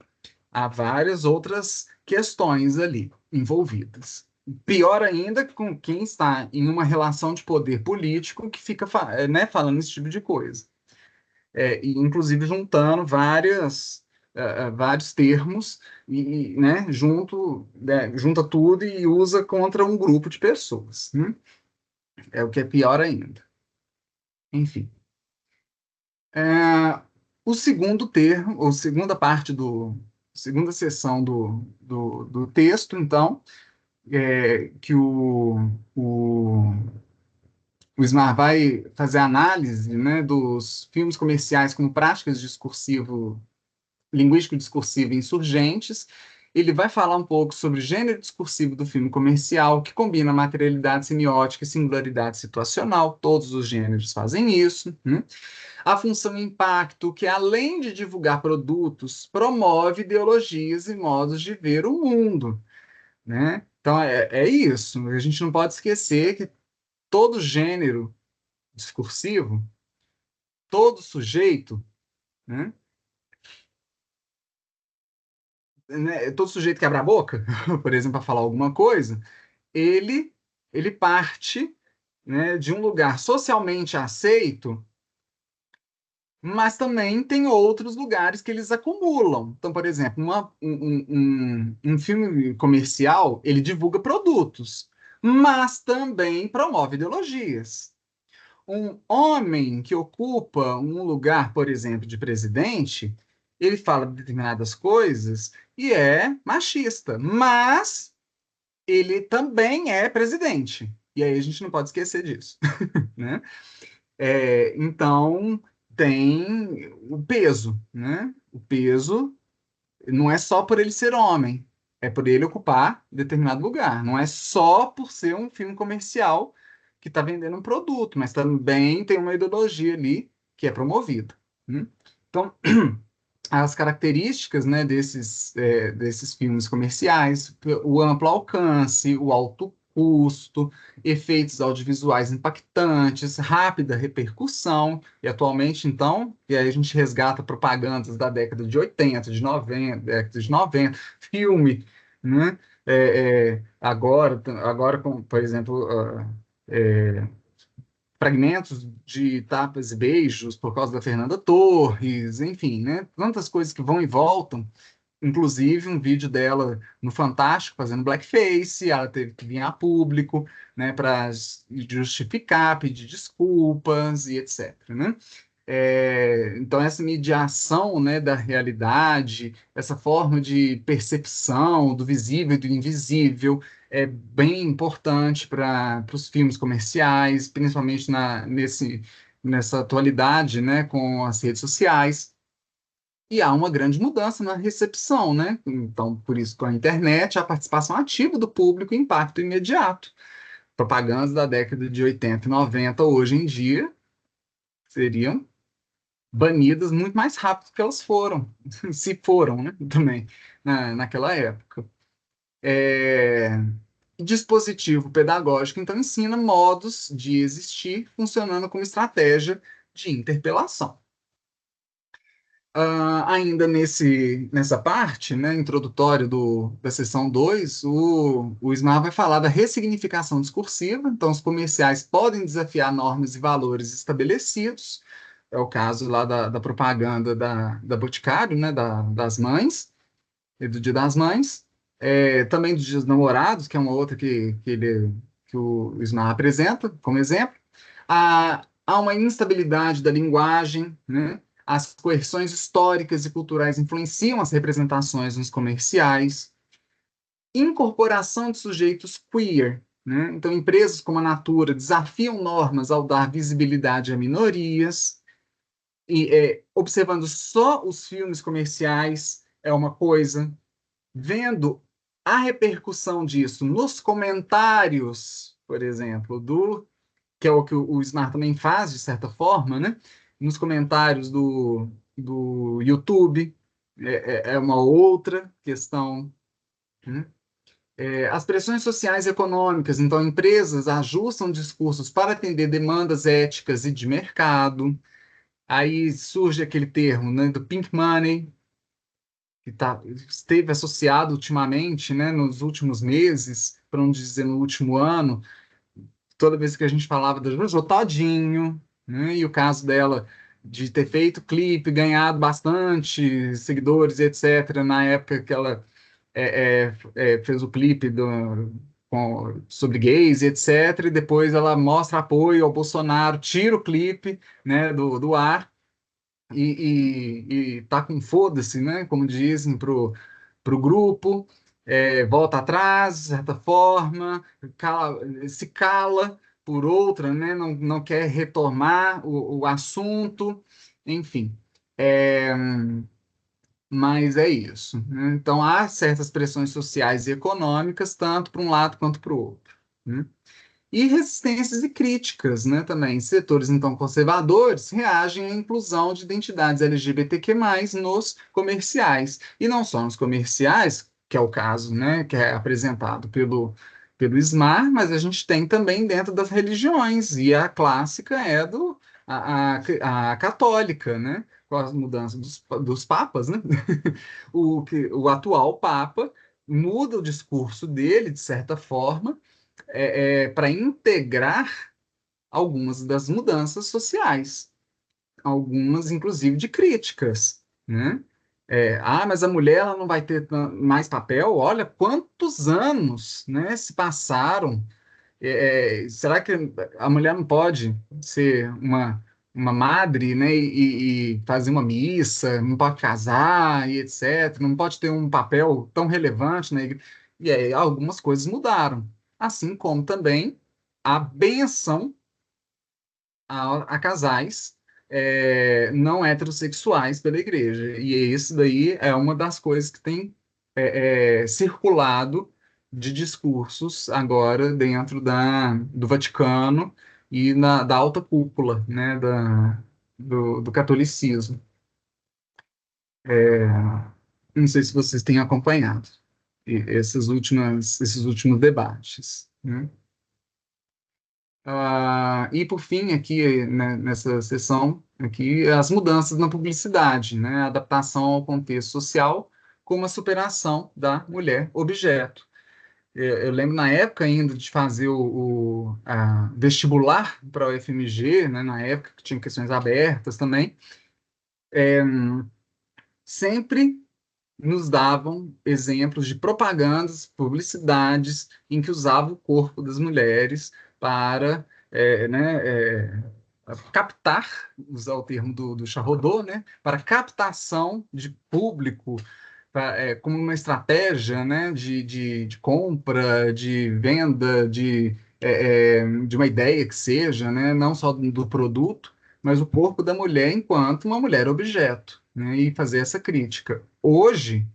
Há várias outras questões ali envolvidas. Pior ainda com quem está em uma relação de poder político que fica, né, falando esse tipo de coisa. E, inclusive juntando vários termos né, junta tudo e usa contra um grupo de pessoas, né? É o que é pior ainda. Enfim. O segundo termo, ou segunda parte segunda seção do texto, então, que o Ismar vai fazer análise, né, dos filmes comerciais como práticas linguístico-discursivo insurgentes. Ele vai falar um pouco sobre o gênero discursivo do filme comercial, que combina materialidade semiótica e singularidade situacional. Todos os gêneros fazem isso, né? A função impacto, que além de divulgar produtos, promove ideologias e modos de ver o mundo, né? Então, é isso. A gente não pode esquecer que todo gênero discursivo, todo sujeito, né? Todo sujeito que abre a boca, por exemplo, para falar alguma coisa, ele, ele parte, né, de um lugar socialmente aceito, mas também tem outros lugares que eles acumulam. Então, por exemplo, um filme comercial, ele divulga produtos, mas também promove ideologias. Um homem que ocupa um lugar, por exemplo, de presidente, ele fala determinadas coisas e é machista, mas ele também é presidente. E aí a gente não pode esquecer disso, né? Então, tem o peso, né? O peso não é só por ele ser homem, é por ele ocupar determinado lugar. Não é só por ser um filme comercial que está vendendo um produto, mas também tem uma ideologia ali que é promovida, né? Então, as características, né, desses filmes comerciais, o amplo alcance, o alto custo, efeitos audiovisuais impactantes, rápida repercussão, e atualmente, então, e aí a gente resgata propagandas da década de 80, de 90, década de 90, filme, né, agora por exemplo, fragmentos de tapas e beijos por causa da Fernanda Torres, enfim, né? Tantas coisas que vão e voltam. Inclusive, um vídeo dela no Fantástico fazendo blackface, ela teve que vir a público, né, para justificar, pedir desculpas e etc, né? Então, essa mediação, né, da realidade, essa forma de percepção do visível e do invisível é bem importante para os filmes comerciais, principalmente nessa atualidade, né, com as redes sociais. E há uma grande mudança na recepção, né? Então, por isso, com a internet, a participação ativa do público e impacto imediato. Propagandas da década de 80 e 90, hoje em dia, seriam banidas muito mais rápido que elas foram, se foram, né? Também, naquela época. Dispositivo pedagógico, então, ensina modos de existir, funcionando como estratégia de interpelação. Ainda nessa parte, né, introdutória da seção 2, o Ismar vai falar da ressignificação discursiva. Então, os comerciais podem desafiar normas e valores estabelecidos. É o caso lá da propaganda da Boticário, né, das mães, e do Dia das Mães. Também do Dia dos Namorados, que é uma outra que o Ismar apresenta como exemplo. Há uma instabilidade da linguagem, né? As coerções históricas e culturais influenciam as representações nos comerciais. Incorporação de sujeitos queer, né? Então, empresas como a Natura desafiam normas ao dar visibilidade a minorias. E observando só os filmes comerciais é uma coisa, vendo a repercussão disso nos comentários, por exemplo, que é o que o Ismar também faz, de certa forma, né? Nos comentários do YouTube, é uma outra questão, né? As pressões sociais e econômicas, então, empresas ajustam discursos para atender demandas éticas e de mercado. Aí surge aquele termo, né, do pink money, que esteve associado ultimamente, né, nos últimos meses, para não dizer no último ano, toda vez que a gente falava da Jojo Todinho, né, e o caso dela de ter feito clipe, ganhado bastante seguidores, etc., na época que ela fez o clipe sobre gays, etc., e depois ela mostra apoio ao Bolsonaro, tira o clipe, né, do ar, e tá com foda-se, né, como dizem, pro grupo, volta atrás, de certa forma, se cala por outra, né, não quer retomar o assunto, enfim. Mas é isso, né? Então, há certas pressões sociais e econômicas, tanto para um lado quanto para o outro, né? E resistências e críticas, né, também. Setores, então, conservadores reagem à inclusão de identidades LGBTQ+, nos comerciais. E não só nos comerciais, que é o caso, né, que é apresentado pelo Ismar, mas a gente tem também dentro das religiões, e a clássica é a católica, né, com as mudanças dos papas, né? O atual papa muda o discurso dele, de certa forma, para integrar algumas das mudanças sociais, algumas, inclusive, de críticas, né? Mas a mulher ela não vai ter mais papel? Olha quantos anos, né, se passaram. Será que a mulher não pode ser uma madre, né, e fazer uma missa, não pode casar e etc., não pode ter um papel tão relevante na igreja? E aí algumas coisas mudaram, assim como também a benção a casais não heterossexuais pela igreja. E isso daí é uma das coisas que tem circulado de discursos agora dentro do Vaticano e da alta cúpula, né, do catolicismo. É, não sei se vocês têm acompanhado esses últimos debates, né? E por fim, aqui, né, nessa sessão, aqui, as mudanças na publicidade, né? A adaptação ao contexto social como a superação da mulher objeto. Eu lembro na época ainda de fazer a vestibular para o UFMG, né? Na época que tinha questões abertas também, sempre nos davam exemplos de propagandas, publicidades em que usava o corpo das mulheres para, captar, usar o termo do Charrodot, né, para captação de público, como uma estratégia, né, de compra, de venda, de uma ideia que seja, né, não só do produto, mas o corpo da mulher enquanto uma mulher objeto, né, e fazer essa crítica. Hoje,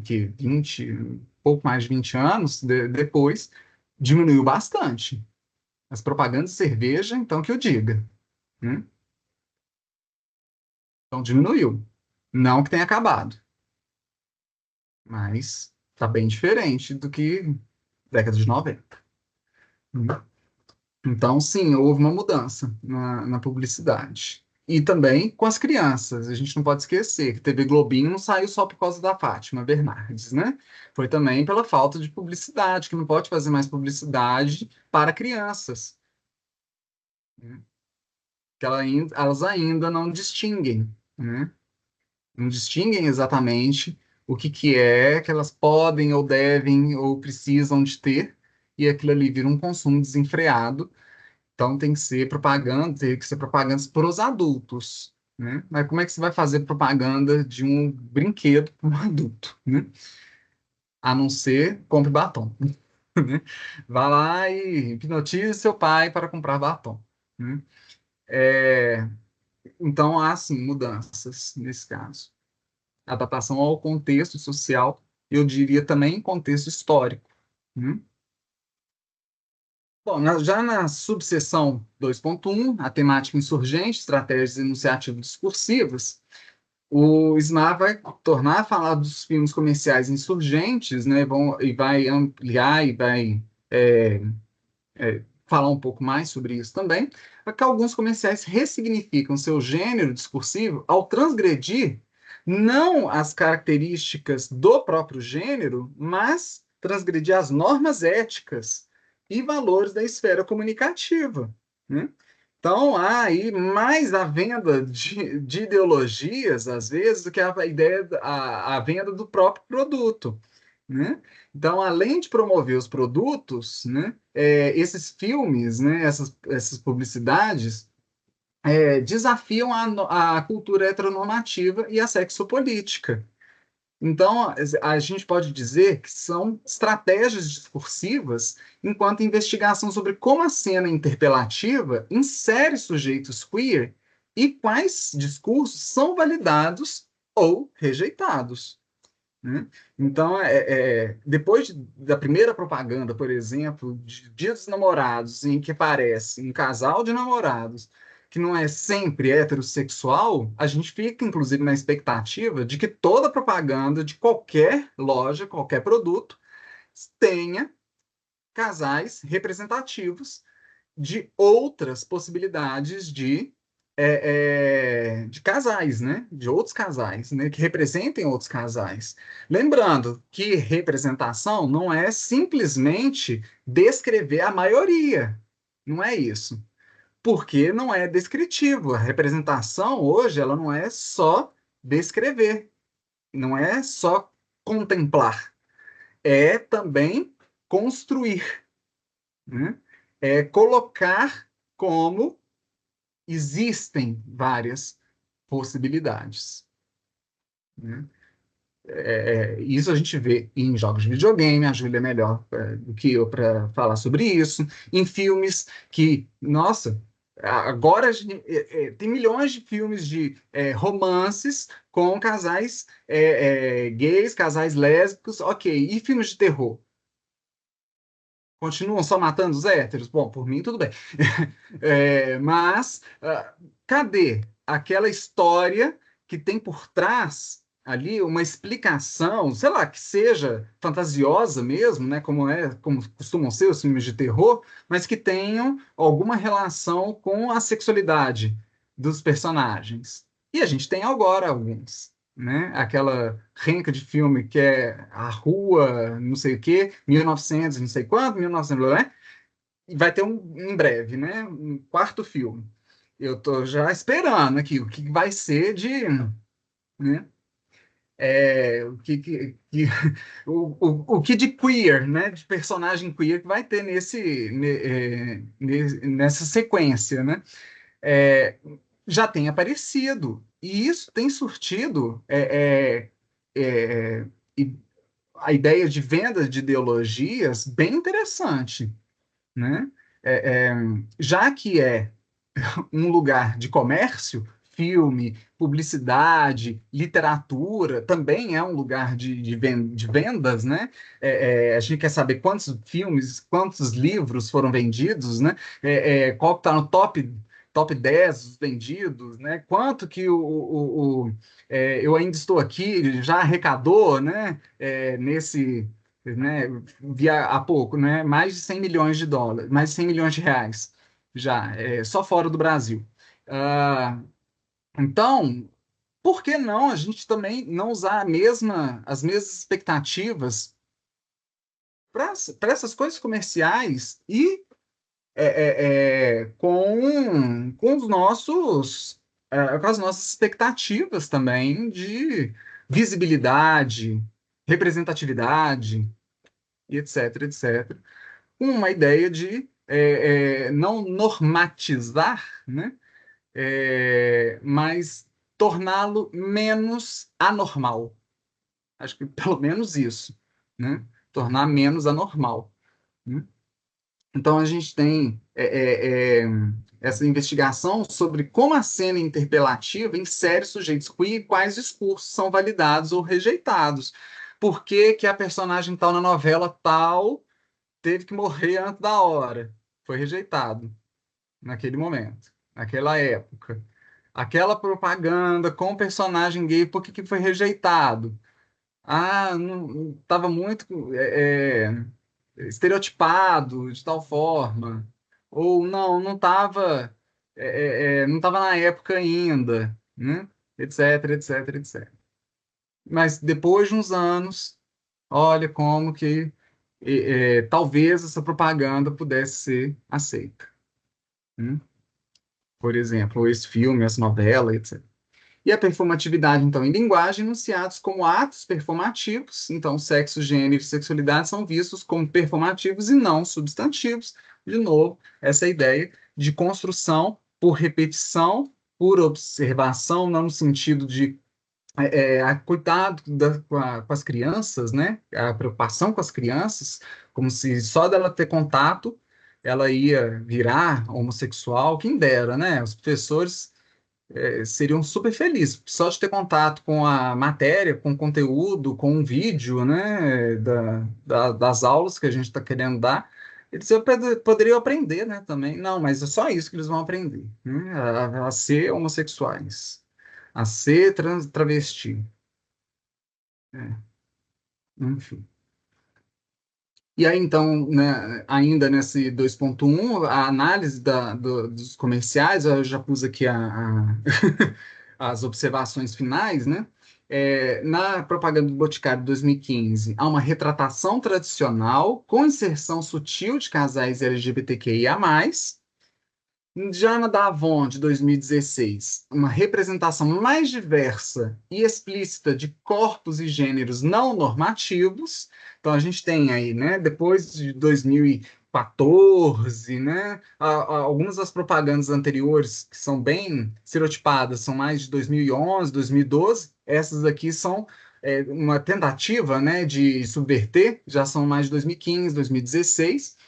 que 20, pouco mais de 20 anos depois, diminuiu bastante. As propagandas de cerveja, então, que eu diga, né? Então, diminuiu. Não que tenha acabado, mas está bem diferente do que década de 90. Né? Então, sim, houve uma mudança na publicidade. E também com as crianças. A gente não pode esquecer que TV Globinho não saiu só por causa da Fátima Bernardes, né? Foi também pela falta de publicidade, que não pode fazer mais publicidade para crianças. Né? Que elas ainda não distinguem, né? Não distinguem exatamente o que é que elas podem ou devem ou precisam de ter, e aquilo ali vira um consumo desenfreado. Então tem que ser propagandas para os adultos, né? Mas como é que você vai fazer propaganda de um brinquedo para um adulto, né? A não ser compre batom, né? Vá lá e hipnotize seu pai para comprar batom, né? É, então há sim mudanças nesse caso. Adaptação ao contexto social, eu diria também contexto histórico, né? Bom, já na subseção 2.1, a temática insurgente, estratégias e iniciativas discursivas, o SMAR vai tornar a falar dos filmes comerciais insurgentes, né, e vai ampliar e vai falar um pouco mais sobre isso também, que alguns comerciais ressignificam seu gênero discursivo ao transgredir não as características do próprio gênero, mas transgredir as normas éticas e valores da esfera comunicativa, né? Então, há aí mais a venda de ideologias, às vezes, do que a ideia, a venda do próprio produto, né? Então, além de promover os produtos, né, esses filmes, né, essas publicidades, desafiam a cultura heteronormativa e a sexopolítica. Então, a gente pode dizer que são estratégias discursivas enquanto investigação sobre como a cena interpelativa insere sujeitos queer e quais discursos são validados ou rejeitados. Né? Então, depois da primeira propaganda, por exemplo, de Dia dos Namorados, em que aparece um casal de namorados que não é sempre heterossexual, a gente fica, inclusive, na expectativa de que toda propaganda de qualquer loja, qualquer produto, tenha casais representativos de outras possibilidades de casais, né? De outros casais, né? Que representem outros casais. Lembrando que representação não é simplesmente descrever a maioria, não é isso. Porque não é descritivo. A representação hoje, ela não é só descrever, não é só contemplar, é também construir, né? É colocar como existem várias possibilidades, né? Isso a gente vê em jogos de videogame, a Júlia é melhor do que eu para falar sobre isso, em filmes que, nossa, agora tem milhões de filmes de romances com casais gays, casais lésbicos, ok, e filmes de terror? Continuam só matando os héteros? Bom, por mim, tudo bem. Mas cadê aquela história que tem por trás ali uma explicação, sei lá, que seja fantasiosa mesmo, né, como costumam ser os filmes de terror, mas que tenham alguma relação com a sexualidade dos personagens. E a gente tem agora alguns, né? Aquela renca de filme que é A Rua, não sei o quê, 1900, não sei quanto, 1900, blá, blá, e vai ter em breve, né? Um quarto filme. Eu tô já esperando aqui o que vai ser de, né? O que de queer, né? De personagem queer que vai ter nessa sequência, né? É, já tem aparecido e isso tem surtido e a ideia de venda de ideologias bem interessante, né? É, é, já que é um lugar de comércio, filme, publicidade, literatura, também é um lugar de vendas, né? A gente quer saber quantos filmes, quantos livros foram vendidos, né? Qual que está no top 10 dos vendidos, né? Quanto que Eu Ainda Estou Aqui já arrecadou, né? Né? Via há pouco, né? Mais de 100 milhões de dólares, mais de 100 milhões de reais já, só fora do Brasil. Ah, então, por que não a gente também não usar as mesmas expectativas para essas coisas comerciais e com os com as nossas expectativas também de visibilidade, representatividade, e etc, etc, com uma ideia de não normatizar, né? Mas torná-lo menos anormal. Acho que pelo menos isso, né? Tornar menos anormal, né? Então a gente tem essa investigação sobre como a cena interpelativa insere sujeitos queer e quais discursos são validados ou rejeitados. Por que que a personagem tal na novela tal teve que morrer antes da hora? Foi rejeitado naquele momento, naquela época. Aquela propaganda com o personagem gay, por que que foi rejeitado? Ah, não estava muito estereotipado de tal forma. Ou não estava não estava na época ainda, né? Etc, etc, etc. Mas depois de uns anos, olha como que talvez essa propaganda pudesse ser aceita, né? Por exemplo, esse filme, essa novela, etc. E a performatividade, então, em linguagem, enunciados como atos performativos, então, sexo, gênero e sexualidade são vistos como performativos e não substantivos. De novo, essa ideia de construção por repetição, por observação, não no sentido de cuidado com as crianças, né? A preocupação com as crianças, como se só dela ter contato ela ia virar homossexual, quem dera, né? Os professores seriam super felizes só de ter contato com a matéria, com o conteúdo, com um vídeo, né? Das aulas que a gente está querendo dar. Eles poderiam aprender, né? Também. Não, mas é só isso que eles vão aprender, né? A ser homossexuais, a ser travesti. Enfim. E aí, então, né, ainda nesse 2.1, a análise dos comerciais, eu já pus aqui as observações finais, né? Na propaganda do Boticário de 2015, há uma retratação tradicional com inserção sutil de casais LGBTQIA+. Já na da Avon, de 2016, uma representação mais diversa e explícita de corpos e gêneros não normativos. Então, a gente tem aí, né, depois de 2014, né, algumas das propagandas anteriores, que são bem estereotipadas, são mais de 2011, 2012. Essas aqui são uma tentativa, né, de subverter, já são mais de 2015, 2016.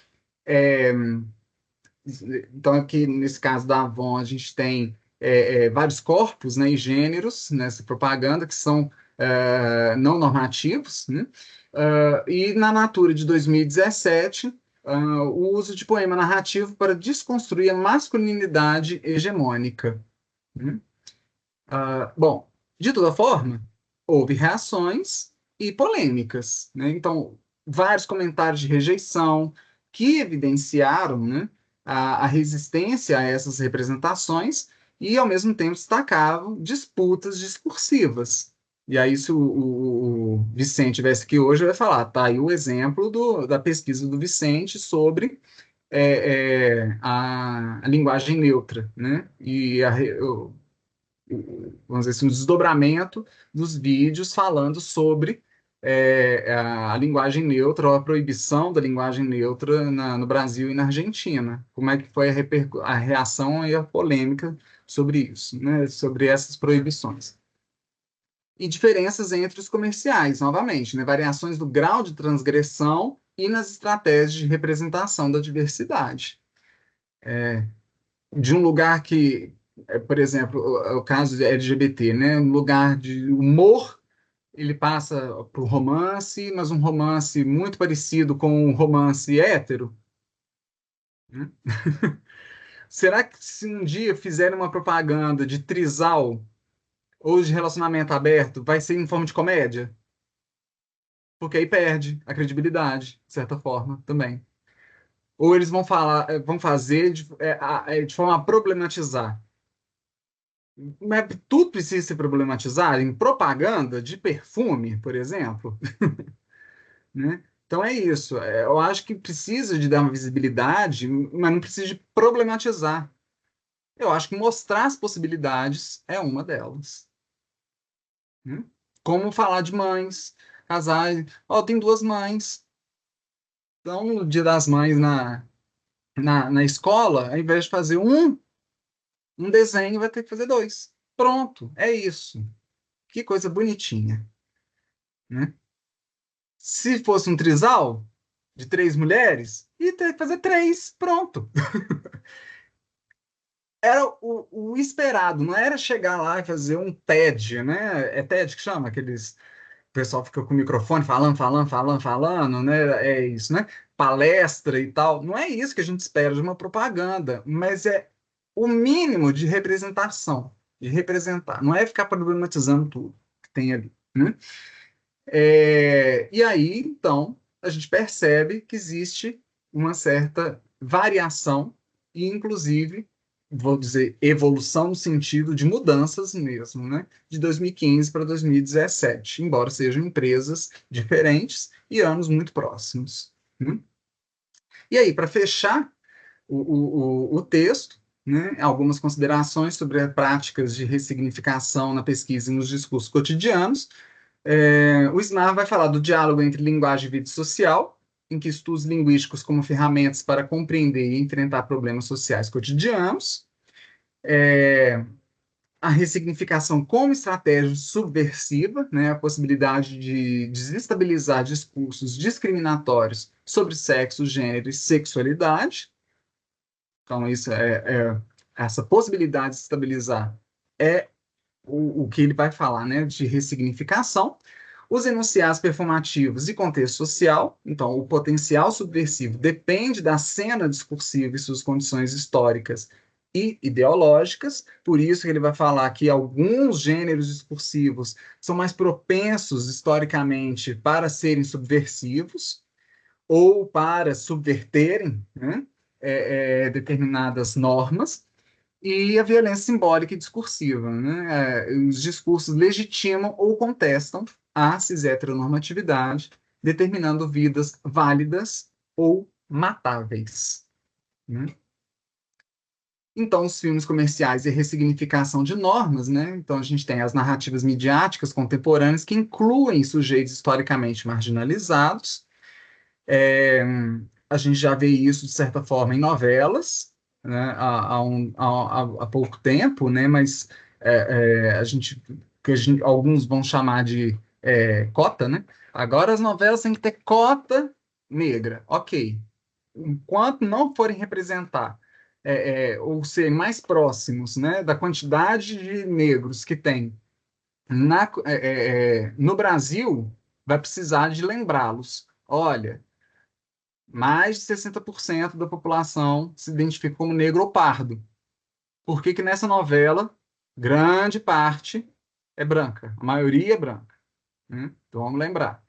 Então, aqui nesse caso da Avon, a gente tem vários corpos, né, e gêneros nessa propaganda que são não normativos, né? E na Natura de 2017, o uso de poema narrativo para desconstruir a masculinidade hegemônica, né? Bom, De toda forma, houve reações e polêmicas, né? Então, vários comentários de rejeição que evidenciaram, né, a resistência a essas representações e, ao mesmo tempo, destacavam disputas discursivas. E aí, se o Vicente estivesse aqui hoje, eu ia falar, tá aí o exemplo da pesquisa do Vicente sobre a linguagem neutra, né? E vamos dizer assim, um desdobramento dos vídeos falando sobre a linguagem neutra ou a proibição da linguagem neutra no Brasil e na Argentina. Como é que foi a reação e a polêmica sobre isso, né? Sobre essas proibições. E diferenças entre os comerciais, novamente, né? Variações do grau de transgressão e nas estratégias de representação da diversidade. De um lugar que, por exemplo, o caso de LGBT, né? Um lugar de humor, ele passa para o romance, mas um romance muito parecido com um romance hétero. Né? Será que se um dia fizerem uma propaganda de trisal ou de relacionamento aberto, vai ser em forma de comédia? Porque aí perde a credibilidade, de certa forma, também. Ou eles vão fazer de forma a problematizar. Mas tudo precisa ser problematizado em propaganda de perfume, por exemplo, né? Então é isso. Eu acho que precisa de dar uma visibilidade, mas não precisa de problematizar. Eu acho que mostrar as possibilidades é uma delas, né? Como falar de mães, casais. Ó, tem duas mães. Então, no Dia das Mães na escola, ao invés de fazer um desenho, vai ter que fazer dois. Pronto, é isso. Que coisa bonitinha, né? Se fosse um trisal de 3 mulheres, ia ter que fazer 3, pronto. Era o esperado, não era chegar lá e fazer um TED, né? É TED que chama? Aqueles. O pessoal fica com o microfone falando, né? É isso, né? Palestra e tal. Não é isso que a gente espera de uma propaganda, mas é o mínimo de representação, de representar. Não é ficar problematizando tudo que tem ali, né? E aí, então, a gente percebe que existe uma certa variação e, inclusive, vou dizer, evolução no sentido de mudanças mesmo, né? De 2015 para 2017, embora sejam empresas diferentes e anos muito próximos, né? E aí, para fechar o texto, né, algumas considerações sobre as práticas de ressignificação na pesquisa e nos discursos cotidianos. O SMAR vai falar do diálogo entre linguagem e vida social, em que estudos linguísticos como ferramentas para compreender e enfrentar problemas sociais cotidianos. A ressignificação como estratégia subversiva, né, a possibilidade de desestabilizar discursos discriminatórios sobre sexo, gênero e sexualidade. Então, essa possibilidade de estabilizar é o que ele vai falar, né, de ressignificação. Os enunciados performativos e contexto social, então, o potencial subversivo depende da cena discursiva e suas condições históricas e ideológicas, por isso que ele vai falar que alguns gêneros discursivos são mais propensos historicamente para serem subversivos ou para subverterem, né, determinadas normas, e a violência simbólica e discursiva, né? Os discursos legitimam ou contestam a cis-heteronormatividade, determinando vidas válidas ou matáveis, né? Então, os filmes comerciais e ressignificação de normas, né? Então, a gente tem as narrativas midiáticas contemporâneas que incluem sujeitos historicamente marginalizados. A gente já vê isso, de certa forma, em novelas, né, há pouco tempo, né, mas alguns vão chamar de cota, né? Agora as novelas têm que ter cota negra, ok. Enquanto não forem representar ou serem mais próximos, né, da quantidade de negros que tem no Brasil, vai precisar de lembrá-los. Olha, mais de 60% da população se identifica como negro ou pardo. Por que que nessa novela, grande parte é branca. A maioria é branca. Então vamos lembrar.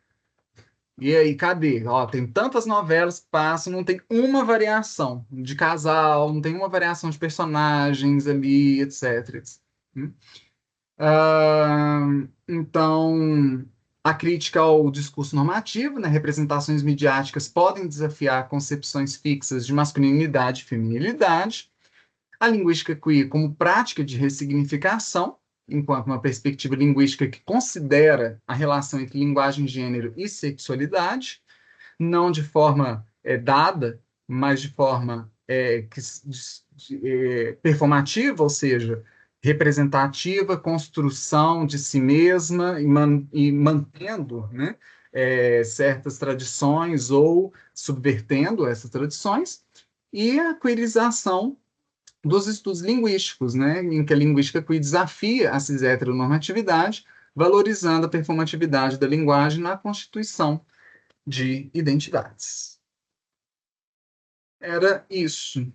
E aí, cadê? Ó, tem tantas novelas que passam, não tem uma variação de casal, não tem uma variação de personagens ali, etc. Então, a crítica ao discurso normativo, né? Representações midiáticas podem desafiar concepções fixas de masculinidade e feminilidade. A linguística queer como prática de ressignificação, enquanto uma perspectiva linguística que considera a relação entre linguagem, gênero e sexualidade, não de forma dada, mas de forma performativa, ou seja, representativa, construção de si mesma e mantendo, né, certas tradições ou subvertendo essas tradições, e a queerização dos estudos linguísticos, né, em que a linguística queer desafia a cis-heteronormatividade, valorizando a performatividade da linguagem na constituição de identidades. Era isso.